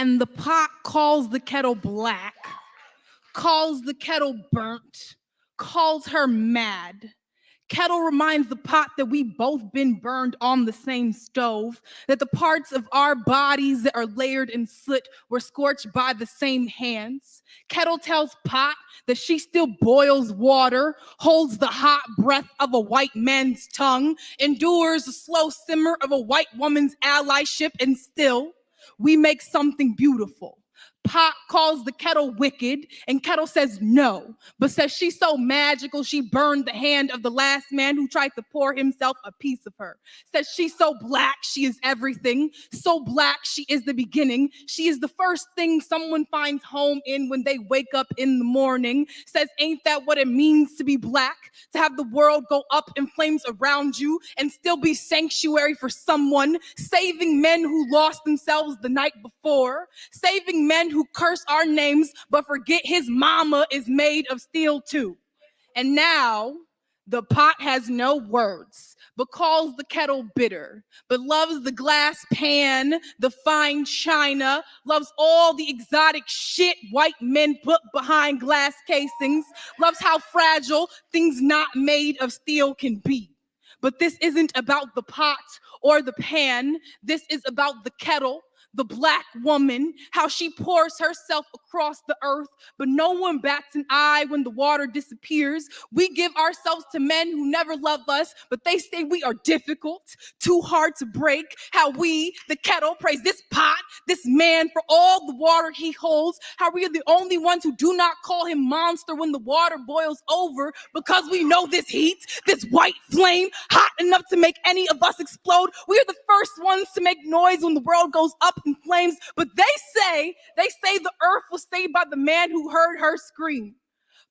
And the pot calls the kettle black, calls the kettle burnt, calls her mad. Kettle reminds the pot that we both been burned on the same stove, that the parts of our bodies that are layered in soot were scorched by the same hands. Kettle tells pot that she still boils water, holds the hot breath of a white man's tongue, endures the slow simmer of a white woman's allyship, and still we make something beautiful. Pot calls the kettle wicked, and kettle says no, but says she's so magical she burned the hand of the last man who tried to pour himself a piece of her. Says she's so black she is everything, so black she is the beginning. She is the first thing someone finds home in when they wake up in the morning. Says ain't that what it means to be black? To have the world go up in flames around you and still be sanctuary for someone, saving men who lost themselves the night before, saving men who curse our names but forget his mama is made of steel too. And now the pot has no words but calls the kettle bitter, but loves the glass pan, the fine china, loves all the exotic shit white men put behind glass casings, loves how fragile things not made of steel can be. But this isn't about the pot or the pan. This is about the kettle, the black woman, how she pours herself across the earth, but no one bats an eye when the water disappears. We give ourselves to men who never love us, but they say we are difficult, too hard to break. How we, the kettle, praise this pot, this man for all the water he holds. How we are the only ones who do not call him monster when the water boils over, because we know this heat, this white flame, hot enough to make any of us explode. We are the first ones to make noise when the world goes up in flames, but they say the earth was saved by the man who heard her scream.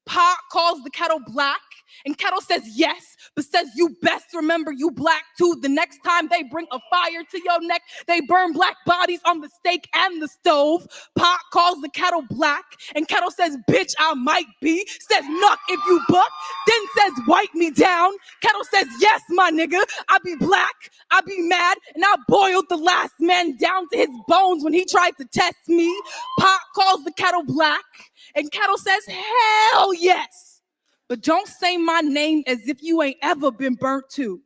Pot calls the kettle black, and kettle says yes, but says you best remember you black too. The next time they bring a fire to your neck, they burn black bodies on the stake and the stove. Pot calls the kettle black, and kettle says bitch I might be, says nuck if you buck, then says wipe me down. Kettle says yes my nigga, I be black, I be mad, and I boiled the last man down to his bones when he tried to test me. Pot calls the kettle black, and kettle says hell yes, but don't say my name as if you ain't ever been burnt too.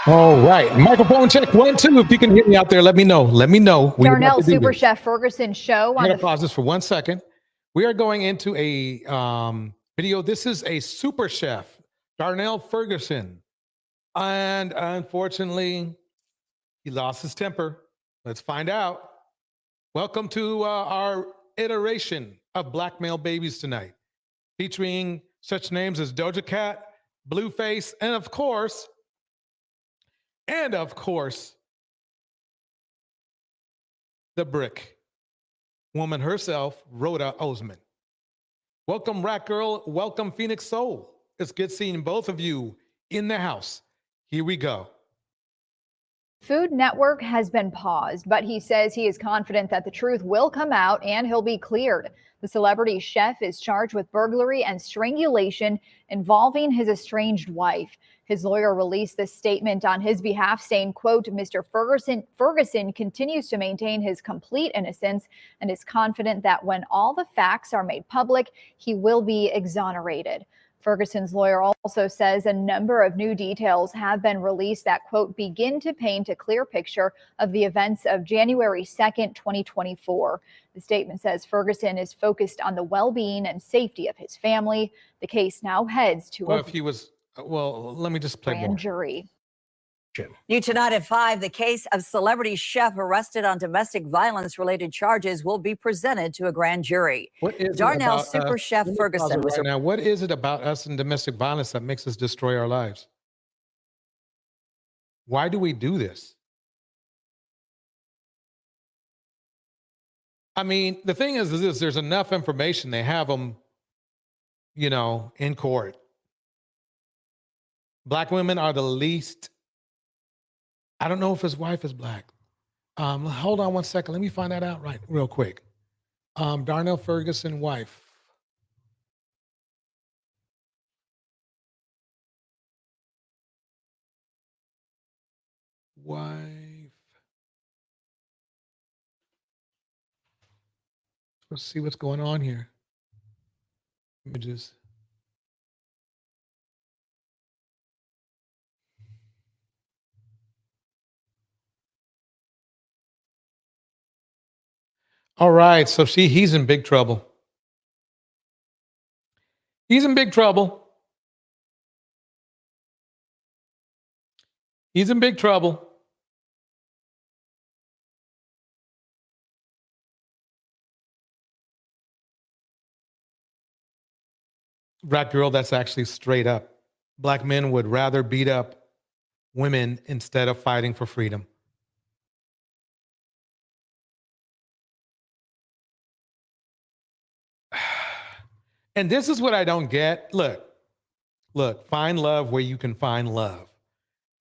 All right, microphone check 1, 2. If you can hear me out there, let me know. Let me know. Darnell Super Chef Ferguson show. I'm going to pause this for 1 second. We are going into a video. This is a super chef, Darnell Ferguson. And unfortunately, he lost his temper. Let's find out. Welcome to our iteration of Black Male Babies tonight, featuring such names as Doja Cat, Blueface, and of course, the brick woman herself, Rhoda Osman. Welcome, Rat Girl. Welcome, Phoenix Soul. It's good seeing both of you in the house. Here we go. Food Network has been paused, but he says he is confident that the truth will come out and he'll be cleared. The celebrity chef is charged with burglary and strangulation involving his estranged wife. His lawyer released this statement on his behalf, saying, quote, Mr. Ferguson continues to maintain his complete innocence and is confident that when all the facts are made public, he will be exonerated. Ferguson's lawyer also says a number of new details have been released that, quote, begin to paint a clear picture of the events of January 2nd, 2024. The statement says Ferguson is focused on the well-being and safety of his family. The case now heads to let me just play grand jury. New tonight at 5, the case of celebrity chef arrested on domestic violence-related charges will be presented to a grand jury. Darnell Super Chef Ferguson was now. What is it about us and domestic violence that makes us destroy our lives? Why do we do this? I mean, the thing is this: there's enough information. They have them, in court. Black women are the least. I don't know if his wife is black. Hold on 1 second. Let me find that out real quick. Darnell Ferguson wife. Why? Let's see what's going on here. Images. All right, so he's in big trouble. He's in big trouble. He's in big trouble. Black girl, that's actually straight up. Black men would rather beat up women instead of fighting for freedom. And this is what I don't get. Look, find love where you can find love.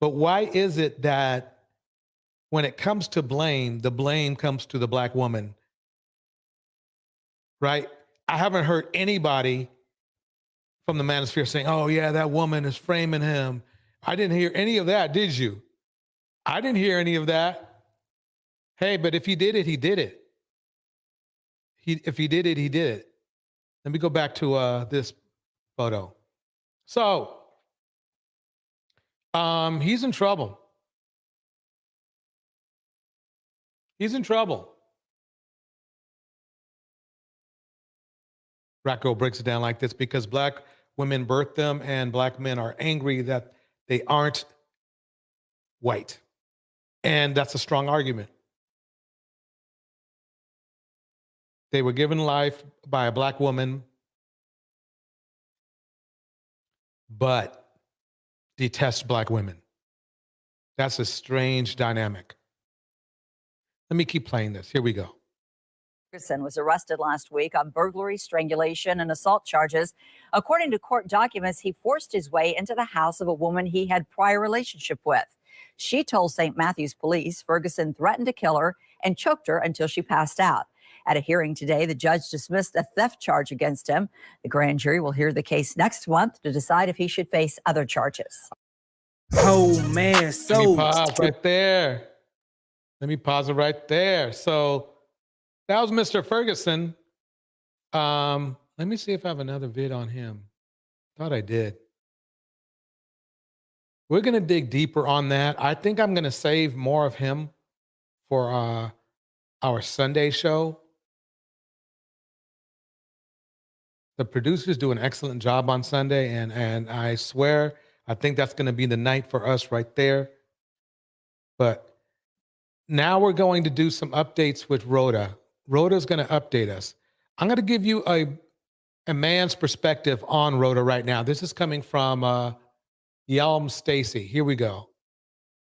But why is it that when it comes to blame, the blame comes to the black woman? Right? I haven't heard anybody from the manosphere saying, oh, yeah, that woman is framing him. I didn't hear any of that, did you? I didn't hear any of that. Hey, but if he did it, he did it. If he did it, he did it. Let me go back to this photo. So, he's in trouble. He's in trouble. Black girl breaks it down like this: because black women birth them and black men are angry that they aren't white. And that's a strong argument. They were given life by a black woman, but detest black women. That's a strange dynamic. Let me keep playing this. Here we go. Ferguson was arrested last week on burglary, strangulation, and assault charges. According to court documents, he forced his way into the house of a woman he had prior relationship with. She told St. Matthews police Ferguson threatened to kill her and choked her until she passed out. At a hearing today, the judge dismissed a theft charge against him. The grand jury will hear the case next month to decide if he should face other charges. Oh, man. So let me pause right there. Let me pause it right there. So that was Mr. Ferguson. Let me see if I have another vid on him. Thought I did. We're going to dig deeper on that. I think I'm going to save more of him for our Sunday show. The producers do an excellent job on Sunday, and I swear, I think that's going to be the night for us right there. But now we're going to do some updates with Rhoda. Rhoda's going to update us. I'm going to give you a man's perspective on Rhoda right now. This is coming from Yelm Stacy. Here we go.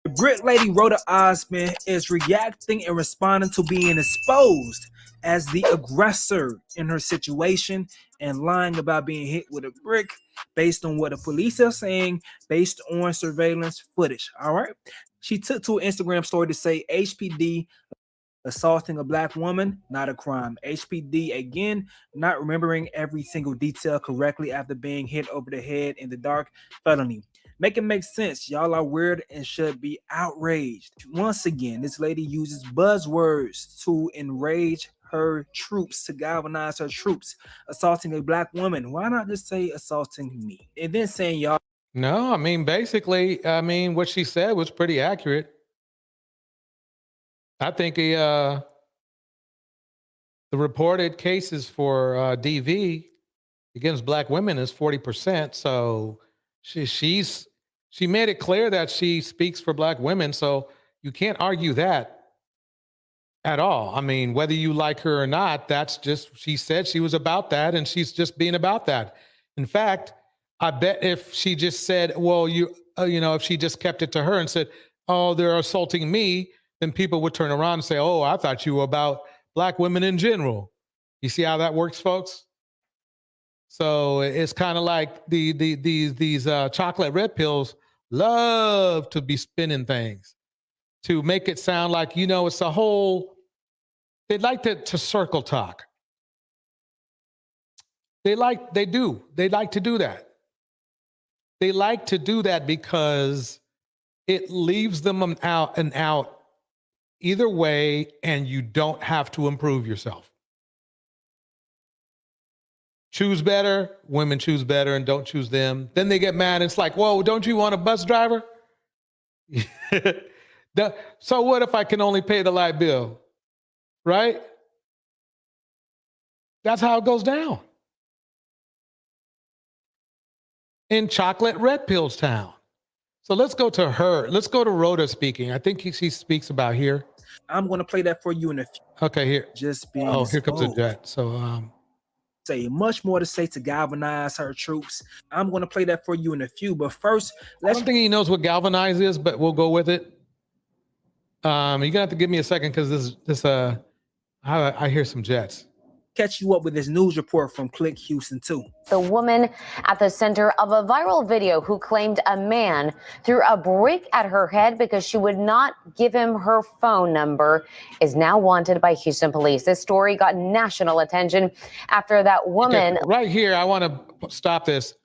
The Brit lady Rhoda Osman is reacting and responding to being exposed as the aggressor in her situation and lying about being hit with a brick based on what the police are saying, based on surveillance footage. All right. She took to an Instagram story to say HPD assaulting a black woman, not a crime. HPD, again, not remembering every single detail correctly after being hit over the head in the dark, felony. Make it make sense. Y'all are weird and should be outraged. Once again, this lady uses buzzwords to enrage her troops, to galvanize her troops. Assaulting a black woman. Why not just say assaulting me? And then saying y'all. No, I mean, basically, what she said was pretty accurate. I think the reported cases for DV against black women is 40%. So she made it clear that she speaks for black women. So you can't argue that at all. I mean, whether you like her or not, that's just, she said she was about that, and she's just being about that. In fact, I bet if she just said, well, if she just kept it to her and said, oh, they're assaulting me, then people would turn around and say, oh, I thought you were about black women in general. You see how that works, folks? So it's kind of like these chocolate red pills love to be spinning things to make it sound like, it's a whole, they'd like to circle talk. They like to do that. They like to do that because it leaves them out either way, and you don't have to improve yourself. choose better. Women choose better and don't choose them. Then they get mad. It's like, whoa, don't you want a bus driver? So what if I can only pay the light bill? Right? That's how it goes down. In chocolate red pills town. So let's go to her. Let's go to Rhoda speaking. I think she speaks about here. I'm going to play that for you in a few. Okay, here. Just being Oh, here comes the exposed. jet. So Say much more to say to galvanize her troops. I'm going to play that for you in a few. But first, I let's don't think he knows what galvanize is, but we'll go with it. You're gonna have to give me a second because I hear some jets. catch you up with this news report from Click Houston 2. The woman at the center of a viral video who claimed a man threw a brick at her head because she would not give him her phone number is now wanted by Houston police. This story got national attention after that woman. Okay, right here, I want to stop this.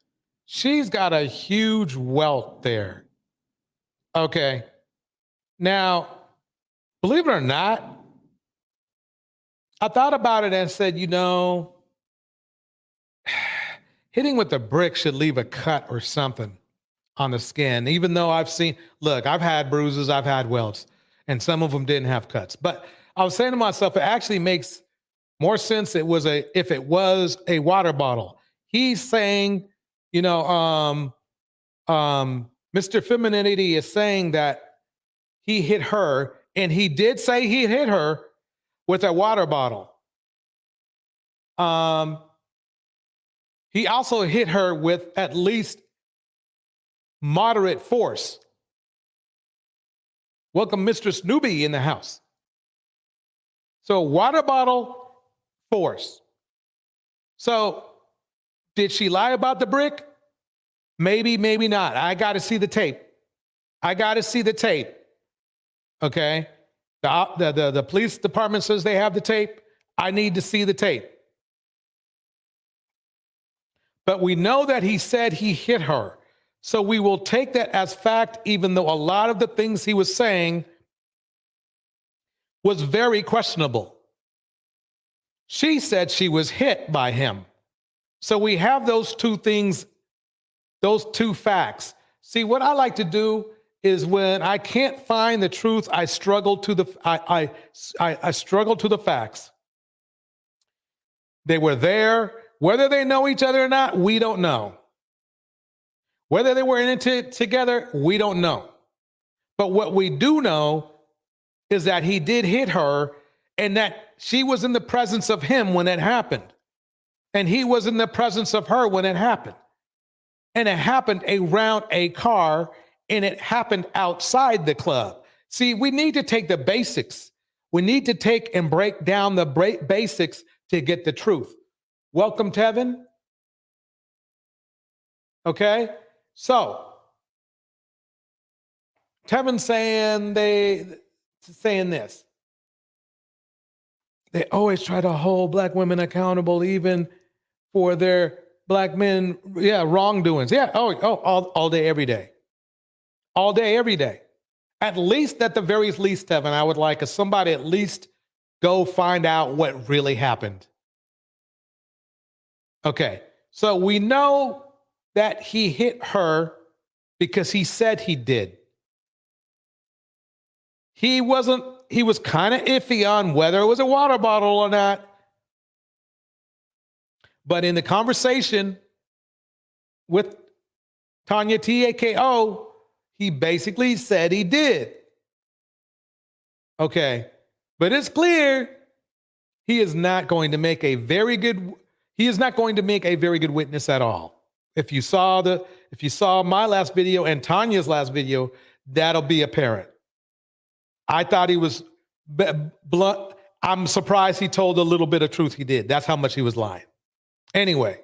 She's got a huge welt there. Okay. Now, believe it or not, I thought about it and said, hitting with a brick should leave a cut or something on the skin, even though I've had bruises, I've had welts, and some of them didn't have cuts. But I was saying to myself, it actually makes more sense if it was a water bottle. He's saying, Mr. Femininity is saying that he hit her, and he did say he hit her with a water bottle. He also hit her with at least moderate force. Welcome, Mistress Newbie in the house. So water bottle, force. So did she lie about the brick? Maybe, maybe not. I got to see the tape. Okay. The police department says they have the tape. I need to see the tape. But we know that he said he hit her. So we will take that as fact, even though a lot of the things he was saying was very questionable. She said she was hit by him. So we have those two things, those two facts. See, what I like to do is when I can't find the truth, I struggle to the facts. They were there. Whether they know each other or not, we don't know. Whether they were in it together, we don't know. But what we do know is that he did hit her and that she was in the presence of him when it happened. And he was in the presence of her when it happened. And it happened around a car, and it happened outside the club. See, we need to take the basics. We need to take and break down the basics to get the truth. Welcome, Tevin. Okay, so Tevin's saying this. They always try to hold black women accountable, even for their black men, wrongdoings. All day, every day. All day, every day. At the very least, Tevin, I would like somebody at least go find out what really happened. Okay, so we know that he hit her because he said he did. He was kind of iffy on whether it was a water bottle or not. But in the conversation with Tanya Tako, he basically said he did. Okay, but it's clear he is not going to make a very good witness at all. If you saw my last video and Tanya's last video, that'll be apparent. I thought he was blunt. I'm surprised he told a little bit of truth he did. That's how much he was lying. Anyway,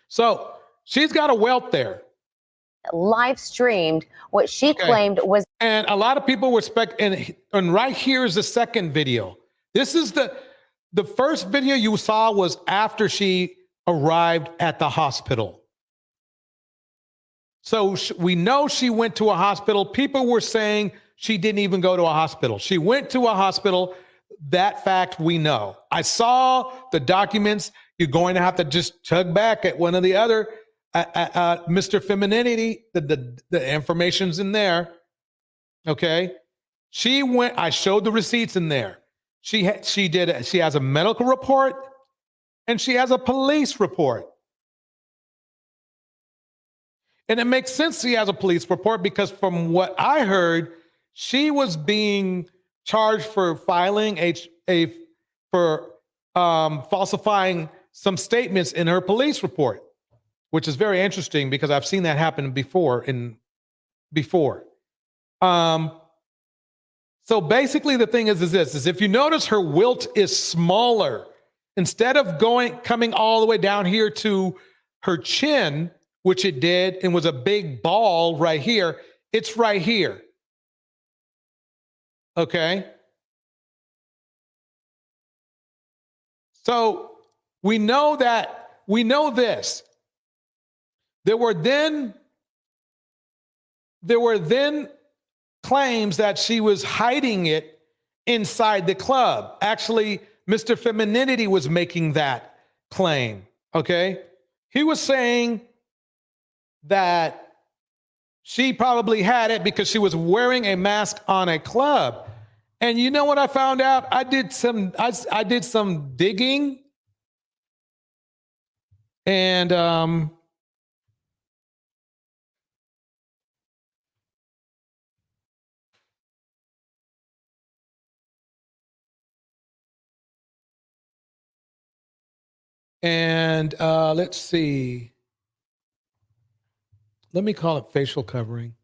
so she's got a welt there. Live streamed what she claimed was. And a lot of people were and right here is the second video. This is the first video you saw was after she arrived at the hospital. So we know she went to a hospital. People were saying she didn't even go to a hospital. She went to a hospital. That fact we know. I saw the documents. you're going to have to just chug back at one or the other. Mr. Femininity, the information's in there. Okay. I showed the receipts in there. She has a medical report and she has a police report. And it makes sense she has a police report because from what I heard, she was being charged for filing falsifying some statements in her police report, which is very interesting because I've seen that happen before. So basically the thing is this, if you notice her wilt is smaller, instead of coming all the way down here to her chin, which it did, and was a big ball right here, it's right here. Okay. So we know this. There were then claims that she was hiding it inside the club. Actually, Mr. Femininity was making that claim. Okay. He was saying that she probably had it because she was wearing a mask on a club. And you know what I found out? I did some digging, and let's see. Let me call it facial covering.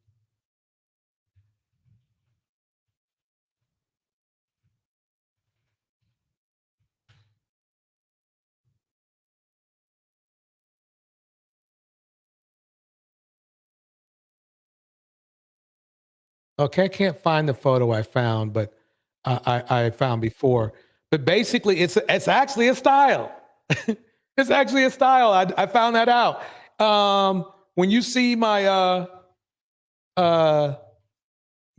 Okay, I can't find the photo I found, but I found before. But basically, it's actually a style. It's actually a style. I found that out. When you see my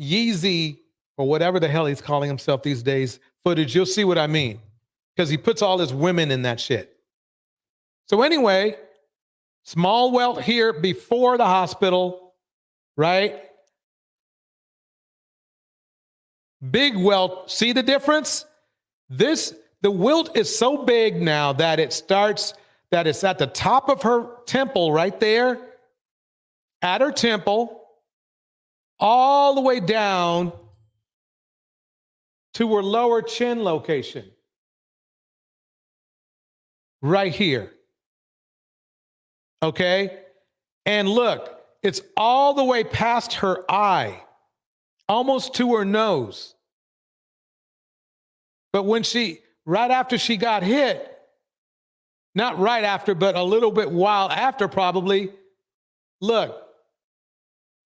Yeezy or whatever the hell he's calling himself these days footage, you'll see what I mean. Because he puts all his women in that shit. So anyway, small welt here before the hospital, right? Big welt. See the difference? The wilt is so big now that it's at the top of her temple right there, at her temple, all the way down to her lower chin location. Right here. Okay? And look, it's all the way past her eye, almost to her nose. But right after she got hit, not right after, but a little bit while after probably, look,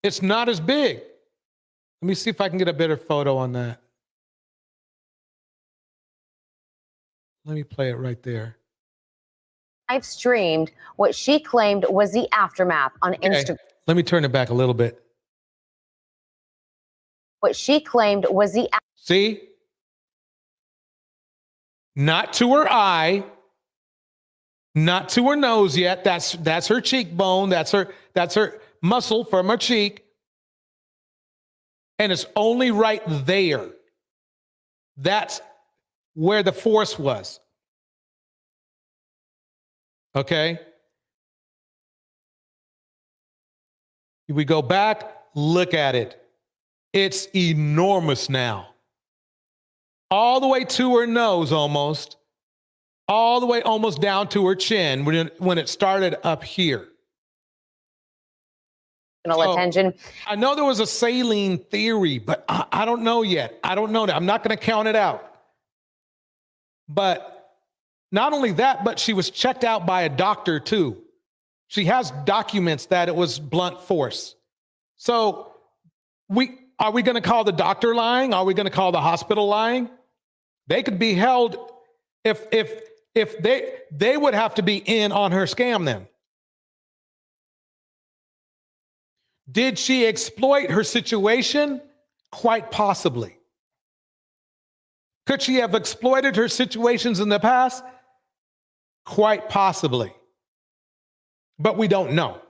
it's not as big. Let me see if I can get a better photo on that. Let me play it right there. Live streamed what she claimed was the aftermath on Instagram. Let me turn it back a little bit. What she claimed was the See? Not to her eye, not to her nose yet. That's her cheekbone. That's her muscle from her cheek. And it's only right there. That's where the force was. Okay? We go back, look at it. It's enormous now. All the way to her nose almost. All the way almost down to her chin when it started up here. attention. I know there was a saline theory, but I don't know yet. I don't know that. I'm not going to count it out. But not only that, but she was checked out by a doctor too. She has documents that it was blunt force. So are we going to call the doctor lying? Are we going to call the hospital lying? They could be held if they would have to be in on her scam then. Did she exploit her situation? Quite possibly. Could she have exploited her situations in the past? Quite possibly. But we don't know.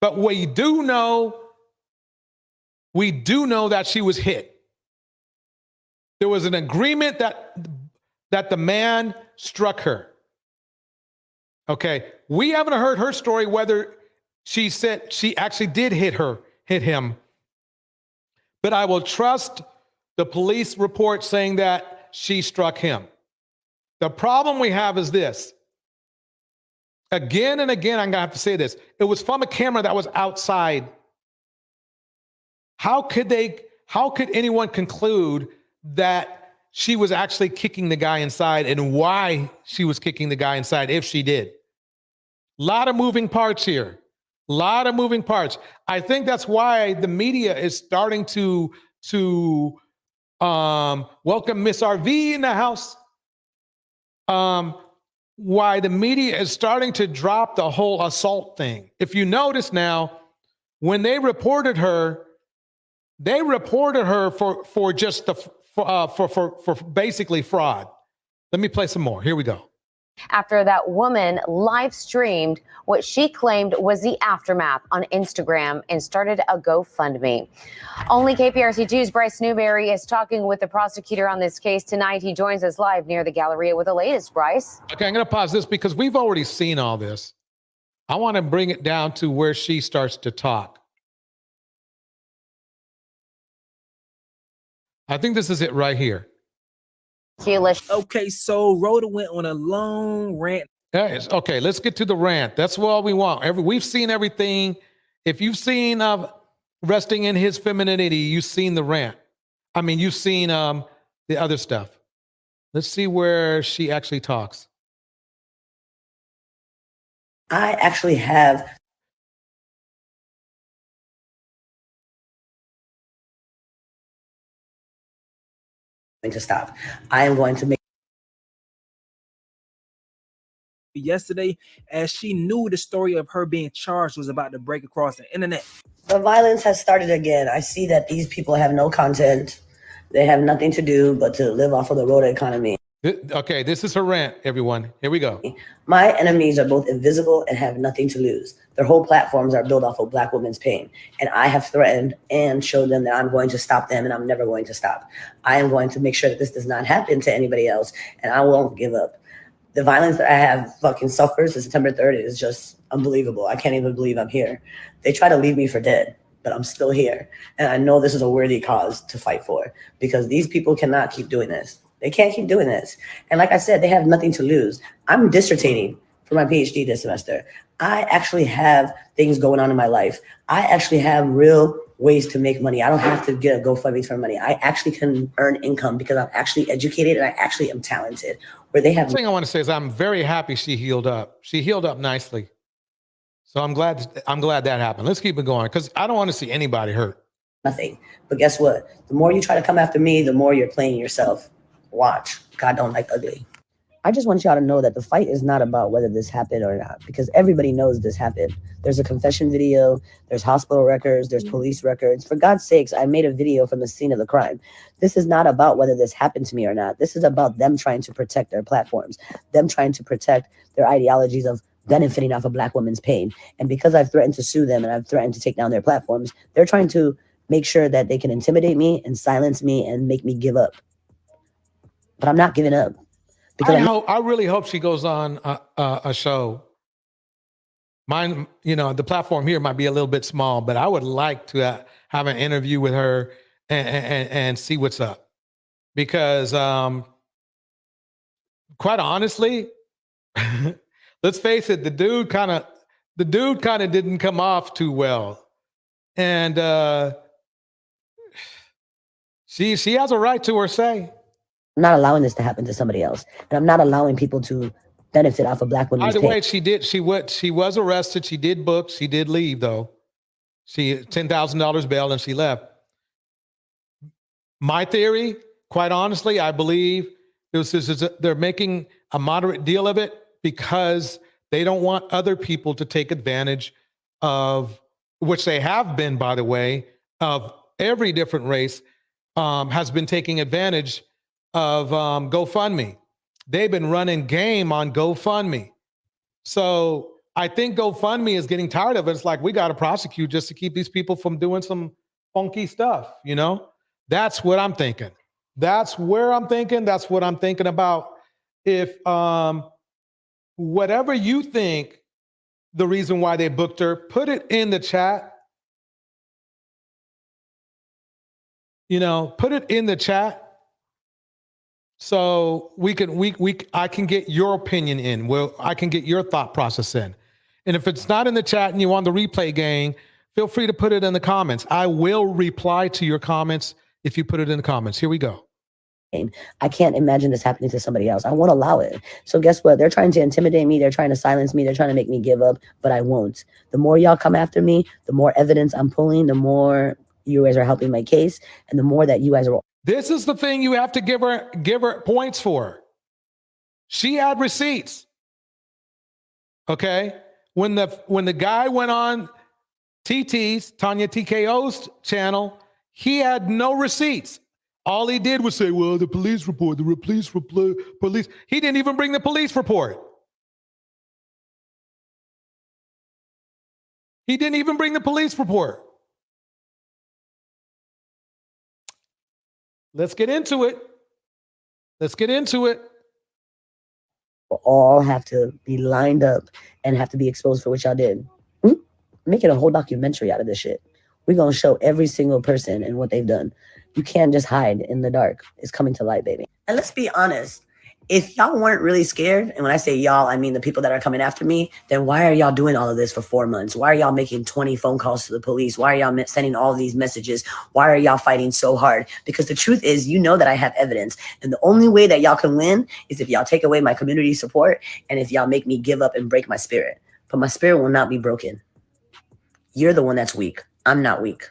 But we do know that she was hit. There was an agreement that the man struck her. Okay. We haven't heard her story, whether she said she actually did hit him. But I will trust the police report saying that she struck him. The problem we have is this. Again and again, I'm going to have to say this. It was from a camera that was outside. How could anyone conclude that she was actually kicking the guy inside, and why she was kicking the guy inside if she did? A lot of moving parts here. A lot of moving parts. I think that's why the media is starting to welcome Miss RV in the house. Why the media is starting to drop the whole assault thing. If you notice now, when they reported her for just for basically fraud. Let me play some more. Here we go. After that woman live streamed what she claimed was the aftermath on Instagram and started a GoFundMe. Only KPRC2's Bryce Newberry is talking with the prosecutor on this case tonight. He joins us live near the Galleria with the latest. Bryce. Okay, I'm going to pause this because we've already seen all this. I want to bring it down to where she starts to talk. I think this is it right here. Okay, so Rhoda went on a long rant. Yes. Okay, let's get to the rant. That's all we want. We've seen everything. If you've seen resting in his femininity, you've seen the rant. I mean, you've seen the other stuff. Let's see where she actually talks. I actually have to stop. I am going to make Yesterday, as she knew the story of her being charged was about to break across the internet. the violence has started again. I see that these people have no content. They have nothing to do but to live off of the Rhoda economy. Okay, this is her rant, everyone. Here we go. My enemies are both invisible and have nothing to lose. Their whole platforms are built off of Black women's pain. And I have threatened and showed them that I'm going to stop them, and I'm never going to stop. I am going to make sure that this does not happen to anybody else, and I won't give up. The violence that I have fucking suffered since September 3rd is just unbelievable. I can't even believe I'm here. They try to leave me for dead, but I'm still here. And I know this is a worthy cause to fight for, because these people cannot keep doing this. They can't keep doing this. And like I said, they have nothing to lose. I'm dissertating for my PhD this semester. I actually have things going on in my life. I actually have real ways to make money. I don't have to get a GoFundMe for money. I actually can earn income because I'm actually educated and I actually am talented. Where they have. The thing I want to say is I'm very happy she healed up. She healed up nicely. So I'm glad that happened. Let's keep it going, because I don't want to see anybody hurt. Nothing. But guess what? The more you try to come after me, the more you're playing yourself. Watch. God don't like ugly. I just want y'all to know that the fight is not about whether this happened or not, because everybody knows this happened. There's a confession video, there's hospital records, there's police records. For God's sakes, I made a video from the scene of the crime. This is not about whether this happened to me or not. This is about them trying to protect their platforms, them trying to protect their ideologies of benefiting off of Black women's pain. And because I've threatened to sue them and I've threatened to take down their platforms, they're trying to make sure that they can intimidate me and silence me and make me give up. But I'm not giving up. Because I really hope she goes on a show. Mine, the platform here might be a little bit small, but I would like to have an interview with her and see what's up. Because quite honestly, let's face it, the dude kind of didn't come off too well. And she has a right to her say. I'm not allowing this to happen to somebody else. And I'm not allowing people to benefit off of Black women's pain. By the way, she was arrested. She did book. She did leave, though. She $10,000 bail and she left. My theory, quite honestly, I believe they're making a moderate deal of it because they don't want other people to take advantage of, which they have been, by the way, of every different race has been taking advantage of GoFundMe. they've been running game on GoFundMe. So I think GoFundMe is getting tired of it. It's like, we got to prosecute just to keep these people from doing some funky stuff, you know? That's what I'm thinking. That's where I'm thinking. That's what I'm thinking about. If whatever you think the reason why they booked her, put it in the chat. You know, put it in the chat so I can get your opinion in. Well, I can get your thought process in. And if it's not in the chat and you want the replay gang, feel free to put it in the comments. I will reply to your comments if you put it in the comments. Here we go. I can't imagine this happening to somebody else. I won't allow it. So guess what? They're trying to intimidate me. They're trying to silence me. They're trying to make me give up, but I won't. The more y'all come after me, the more evidence I'm pulling, the more you guys are helping my case, and the more that you guys are. This is the thing you have to give her points for. She had receipts. Okay? When the guy went on TT's, Tanya TKO's channel, he had no receipts. All he did was say, well, the police report, police. He didn't even bring the police report. He didn't even bring the police report. Let's get into it. Let's get into it. We'll all have to be lined up and have to be exposed for what y'all did. Making a whole documentary out of this shit. We're going to show every single person and what they've done. You can't just hide in the dark. It's coming to light, baby. And let's be honest. If y'all weren't really scared, and when I say y'all, I mean the people that are coming after me, then why are y'all doing all of this for 4 months? Why are y'all making 20 phone calls to the police? Why are y'all sending all these messages? Why are y'all fighting so hard? Because the truth is, you know that I have evidence. And the only way that y'all can win is if y'all take away my community support and if y'all make me give up and break my spirit. But my spirit will not be broken. You're the one that's weak. I'm not weak.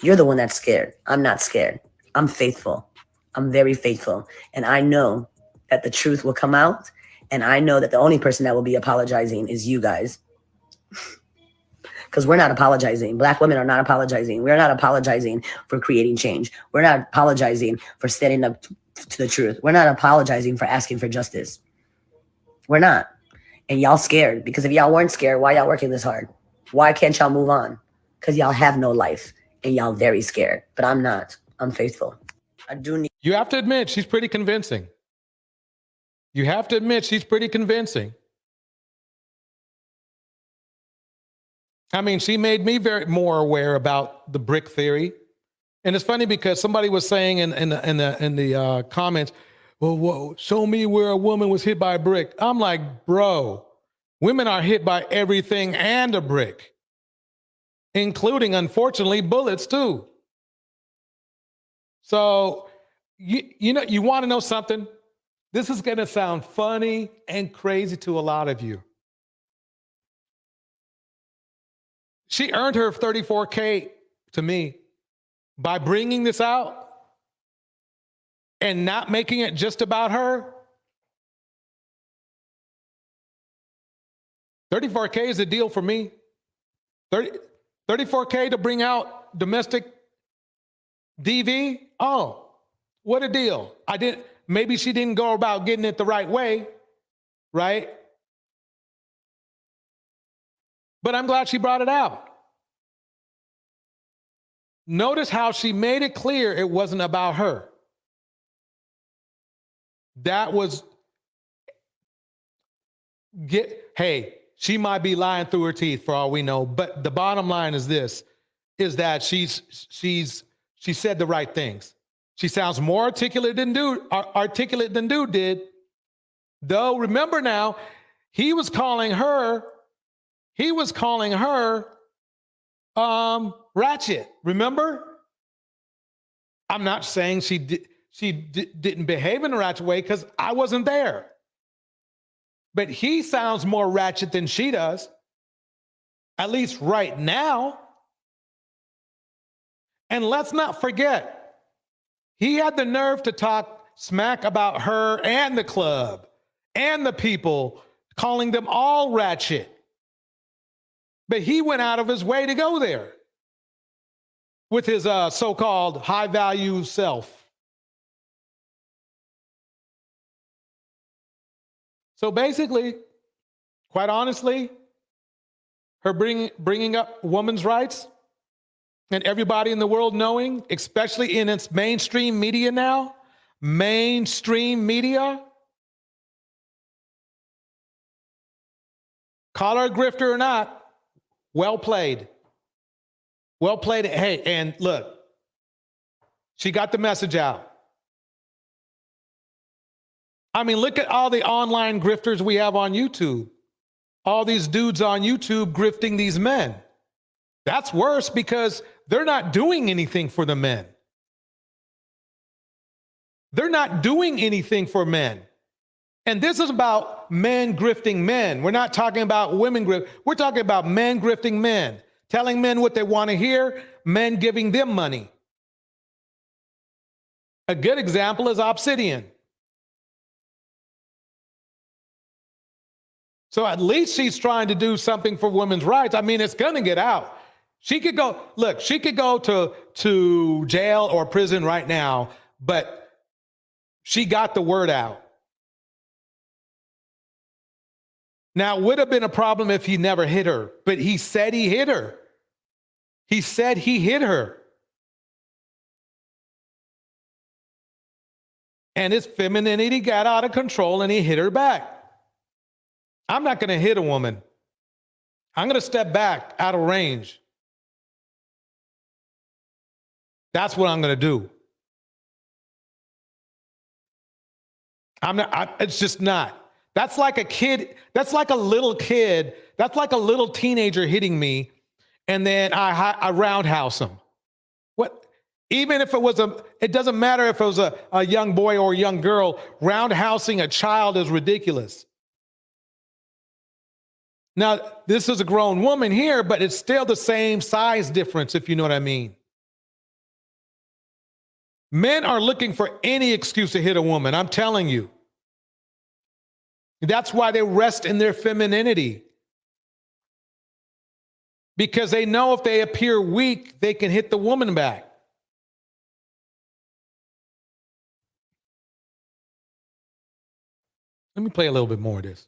You're the one that's scared. I'm not scared. I'm faithful. I'm very faithful. And I know that the truth will come out. And I know that the only person that will be apologizing is you guys. Because we're not apologizing. Black women are not apologizing. We're not apologizing for creating change. We're not apologizing for standing up to the truth. We're not apologizing for asking for justice. We're not. And y'all scared. Because if y'all weren't scared, why y'all working this hard? Why can't y'all move on? Because y'all have no life. And y'all very scared. But I'm not. I'm faithful. I do need. You have to admit, she's pretty convincing. You have to admit, she's pretty convincing. I mean, she made me more aware about the brick theory. And it's funny because somebody was saying in the comments, well, show me where a woman was hit by a brick. I'm like, bro, women are hit by everything and a brick, including, unfortunately, bullets too. So, you know, you want to know something? This is going to sound funny and crazy to a lot of you. She earned her $34K to me by bringing this out and not making it just about her. $34K is a deal for me. $34K to bring out domestic DV? Oh, what a deal. Maybe she didn't go about getting it the right way, right? But I'm glad she brought it out. Notice how she made it clear it wasn't about her. That was, hey, she might be lying through her teeth for all we know, but the bottom line is this, is that she said the right things. She sounds more articulate than dude did. Though, remember now, he was calling her ratchet. Remember? I'm not saying she didn't behave in a ratchet way because I wasn't there. But he sounds more ratchet than she does, at least right now. And let's not forget, he had the nerve to talk smack about her and the club and the people, calling them all ratchet. But he went out of his way to go there with his so-called high-value self. So basically, quite honestly, her bringing up women's rights and everybody in the world knowing, especially in its mainstream media now, mainstream media, call her a grifter or not, well played. Well played. Hey, and look, she got the message out. I mean, look at all the online grifters we have on YouTube. All these dudes on YouTube grifting these men. That's worse because they're not doing anything for the men. They're not doing anything for men. And this is about men grifting men. We're not talking about women grift. We're talking about men grifting men, telling men what they want to hear, men giving them money. A good example is Obsidian. So at least she's trying to do something for women's rights. I mean, it's going to get out. She could go, look, she could go to jail or prison right now, but she got the word out. Now, it would have been a problem if he never hit her, but he said he hit her. He said he hit her. And his femininity got out of control and he hit her back. I'm not going to hit a woman. I'm going to step back out of range. That's what I'm going to do. It's just not. That's like a kid. That's like a little kid. That's like a little teenager hitting me. And then I roundhouse him. What? Even if it was it doesn't matter if it was a young boy or a young girl, roundhousing a child is ridiculous. Now, this is a grown woman here, but it's still the same size difference, if you know what I mean. Men are looking for any excuse to hit a woman, I'm telling you. That's why they rest in their femininity. Because they know if they appear weak, they can hit the woman back. Let me play a little bit more of this.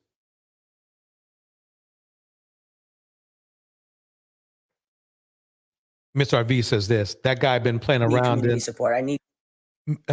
Miss RV says this, that guy been playing around in support. I need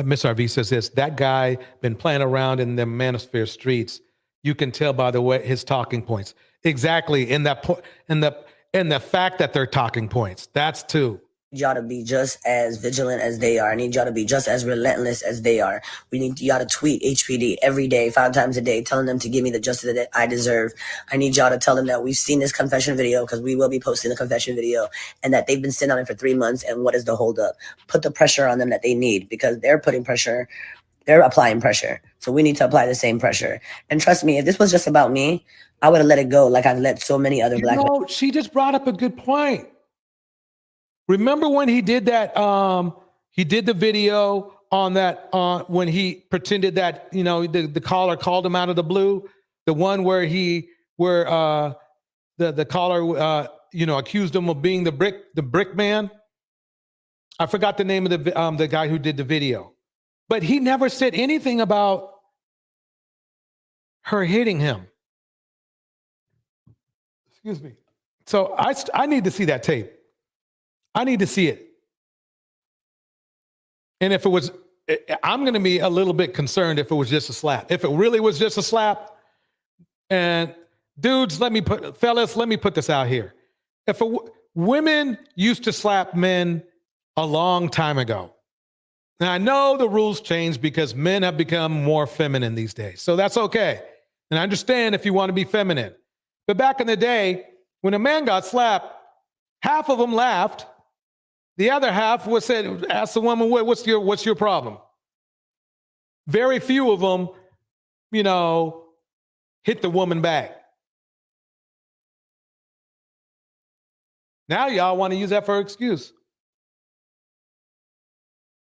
Miss RV says this, that guy been playing around in the manosphere streets. You can tell by the way his talking points. Exactly. In that in the fact that they're talking points. That's too. y'all to be just as vigilant as they are. I need y'all to be just as relentless as they are. We need y'all to tweet HPD every day, 5 times a day, telling them to give me the justice that I deserve. I need y'all to tell them that we've seen this confession video, because we will be posting the confession video, and that they've been sitting on it for 3 months, and what is the holdup? Put the pressure on them that they need, because they're putting pressure. They're applying pressure. So we need to apply the same pressure. And trust me, if this was just about me, I would have let it go like I've let so many other black men. She just brought up a good point. Remember when he did that, he did the video on that, when he pretended that, you know, the caller called him out of the blue, the one where the caller, you know, accused him of being the brick man. I forgot the name of the guy who did the video, but he never said anything about her hitting him. Excuse me. So I need to see that tape. I need to see it. And if it was, I'm going to be a little bit concerned if it was just a slap. If it really was just a slap, and dudes, fellas, let me put this out here. If women used to slap men a long time ago. Now, I know the rules changed because men have become more feminine these days. So that's okay. And I understand if you want to be feminine. But back in the day, when a man got slapped, half of them laughed. The other half asked the woman, what's your problem? Very few of them, you know, hit the woman back. Now y'all want to use that for an excuse.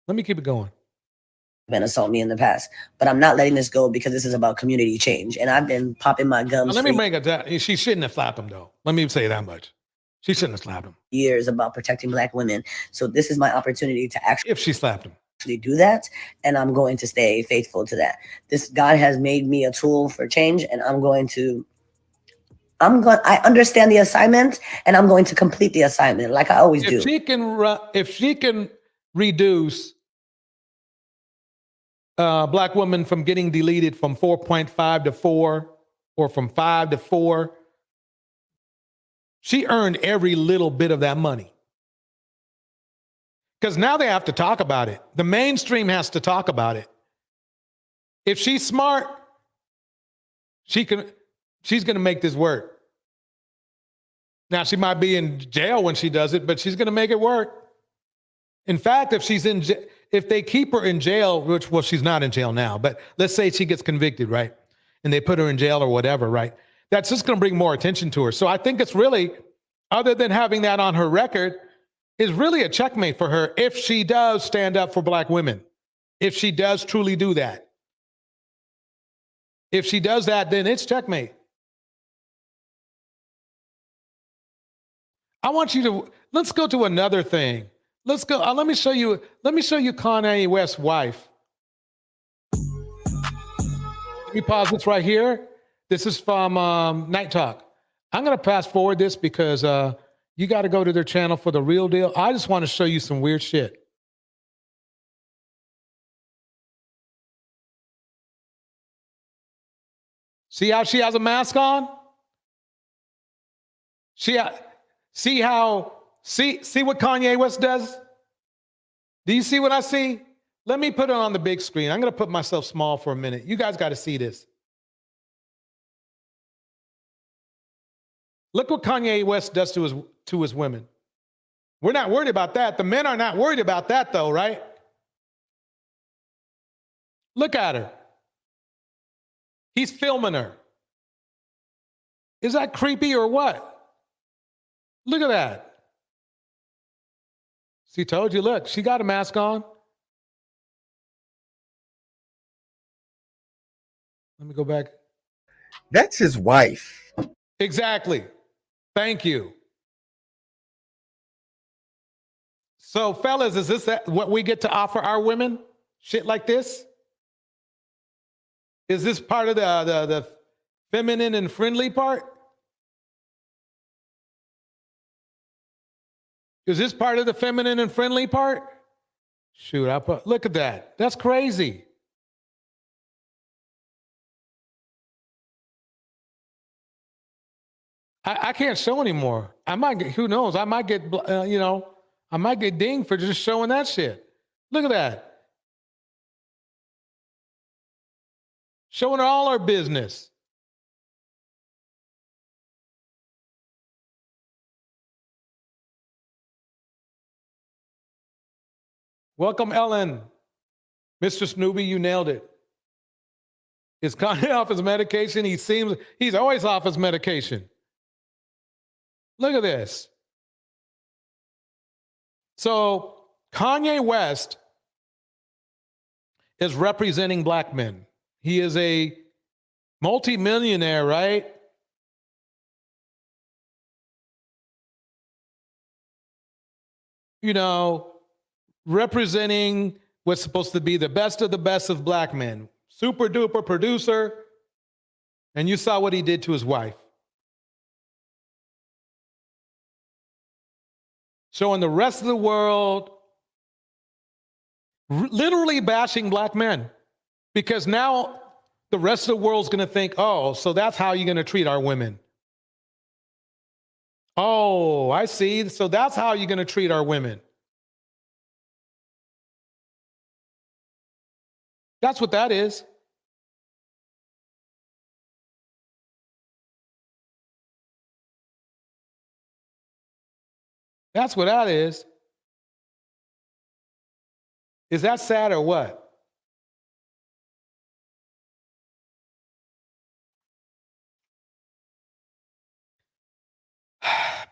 Let me keep it going. Been assault me in the past, but I'm not letting this go because this is about community change. And I've been popping my gums. Now, let me bring it down. She shouldn't have slapped him, though. Let me say that much. She shouldn't have slapped him. Years about protecting black women. So this is my opportunity to actually. If she slapped him. do that, and I'm going to stay faithful to that. This God has made me a tool for change, and I understand the assignment, and I'm going to complete the assignment like I always do. If she can reduce Black women from getting deleted from 4.5 to 4 or from 5 to 4, she earned every little bit of that money. Because now they have to talk about it. The mainstream has to talk about it. If she's smart, she's going to make this work. Now, she might be in jail when she does it, but she's going to make it work. In fact, if they keep her in jail, well, she's not in jail now, but let's say she gets convicted, right? And they put her in jail or whatever, right? That's just going to bring more attention to her. So I think it's really, other than having that on her record, is really a checkmate for her if she does stand up for Black women. If she does truly do that. If she does that, then it's checkmate. I want you to, let's go to another thing. Let's go, let me show you Kanye West's wife. Let me pause this right here. This is from Night Talk. I'm going to fast forward this because you got to go to their channel for the real deal. I just want to show you some weird shit. See how she has a mask on? See what Kanye West does? Do you see what I see? Let me put it on the big screen. I'm going to put myself small for a minute. You guys got to see this. Look what Kanye West does to his women. We're not worried about that. The men are not worried about that though, right? Look at her. He's filming her. Is that creepy or what? Look at that. See, told you, look, she got a mask on. Let me go back. That's his wife. Exactly. Thank you. So, fellas, is this what we get to offer our women? Shit like this? Is this part of the feminine and friendly part? Is this part of the feminine and friendly part? Shoot, look at that. That's crazy. I can't show anymore. I might get, who knows? I might get, I might get dinged for just showing that shit. Look at that. Showing her all our business. Welcome, Ellen. Mr. Snoopy, you nailed it. Is Kanye off his medication? He's always off his medication. Look at this. So Kanye West is representing Black men. He is a multimillionaire, right? You know, representing what's supposed to be the best of Black men. Super duper producer. And you saw what he did to his wife. Showing the rest of the world, literally bashing Black men. Because now the rest of the world's going to think, oh, so that's how you're going to treat our women. Oh, I see. So that's how you're going to treat our women. That's what that is. That's what that is. Is that sad or what?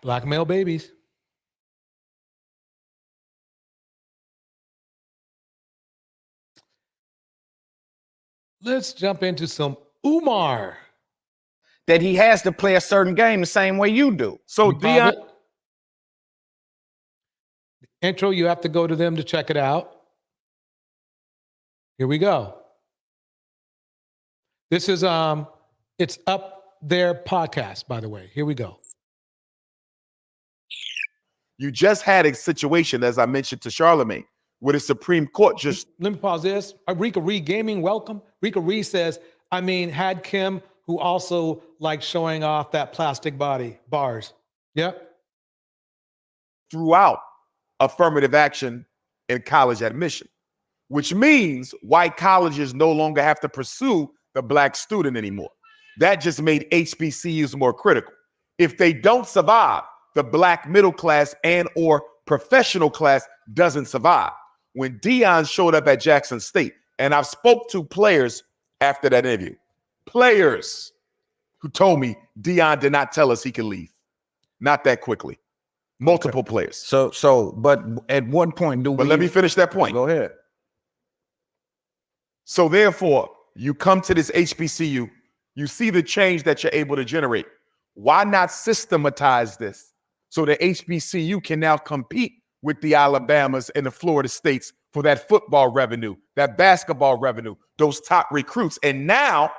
Black male babies. Let's jump into some Umar. That he has to play a certain game the same way you do. So Dion, intro, you have to go to them to check it out. Here we go. This is it's Up There podcast, by the way. Here we go. You just had a situation, as I mentioned to Charlemagne, where the Supreme Court just... Let me pause this. Rika Reed Gaming, welcome. Rika Reed says, I mean, had Kim, who also likes showing off that plastic body, bars. Yep. Throughout affirmative action in college admission, which means white colleges no longer have to pursue the black student anymore. That just made HBCUs more critical. If they don't survive, the black middle class and or professional class doesn't survive. When Deion showed up at Jackson State, and I've spoke to players after that interview, players who told me Deion did not tell us he could leave. Not that quickly. Multiple players. But at what point do we... But let me finish that point. Go ahead. So therefore, you come to this HBCU, you see the change that you're able to generate. Why not systematize this so the HBCU can now compete with the Alabamas and the Florida States for that football revenue, that basketball revenue, those top recruits. And now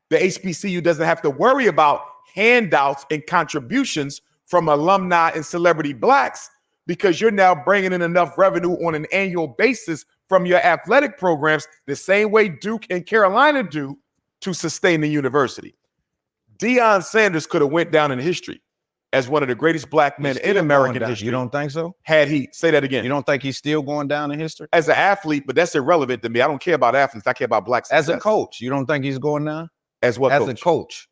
the HBCU doesn't have to worry about handouts and contributions from alumni and celebrity blacks, because you're now bringing in enough revenue on an annual basis from your athletic programs, the same way Duke and Carolina do, to sustain the university. Deion Sanders could have went down in history as one of the greatest black men in American history. You don't think so? Had he, say that again. You don't think he's still going down in history? As an athlete, but that's irrelevant to me. I don't care about athletes. I care about black success. As a coach, you don't think he's going down? As what? As a coach.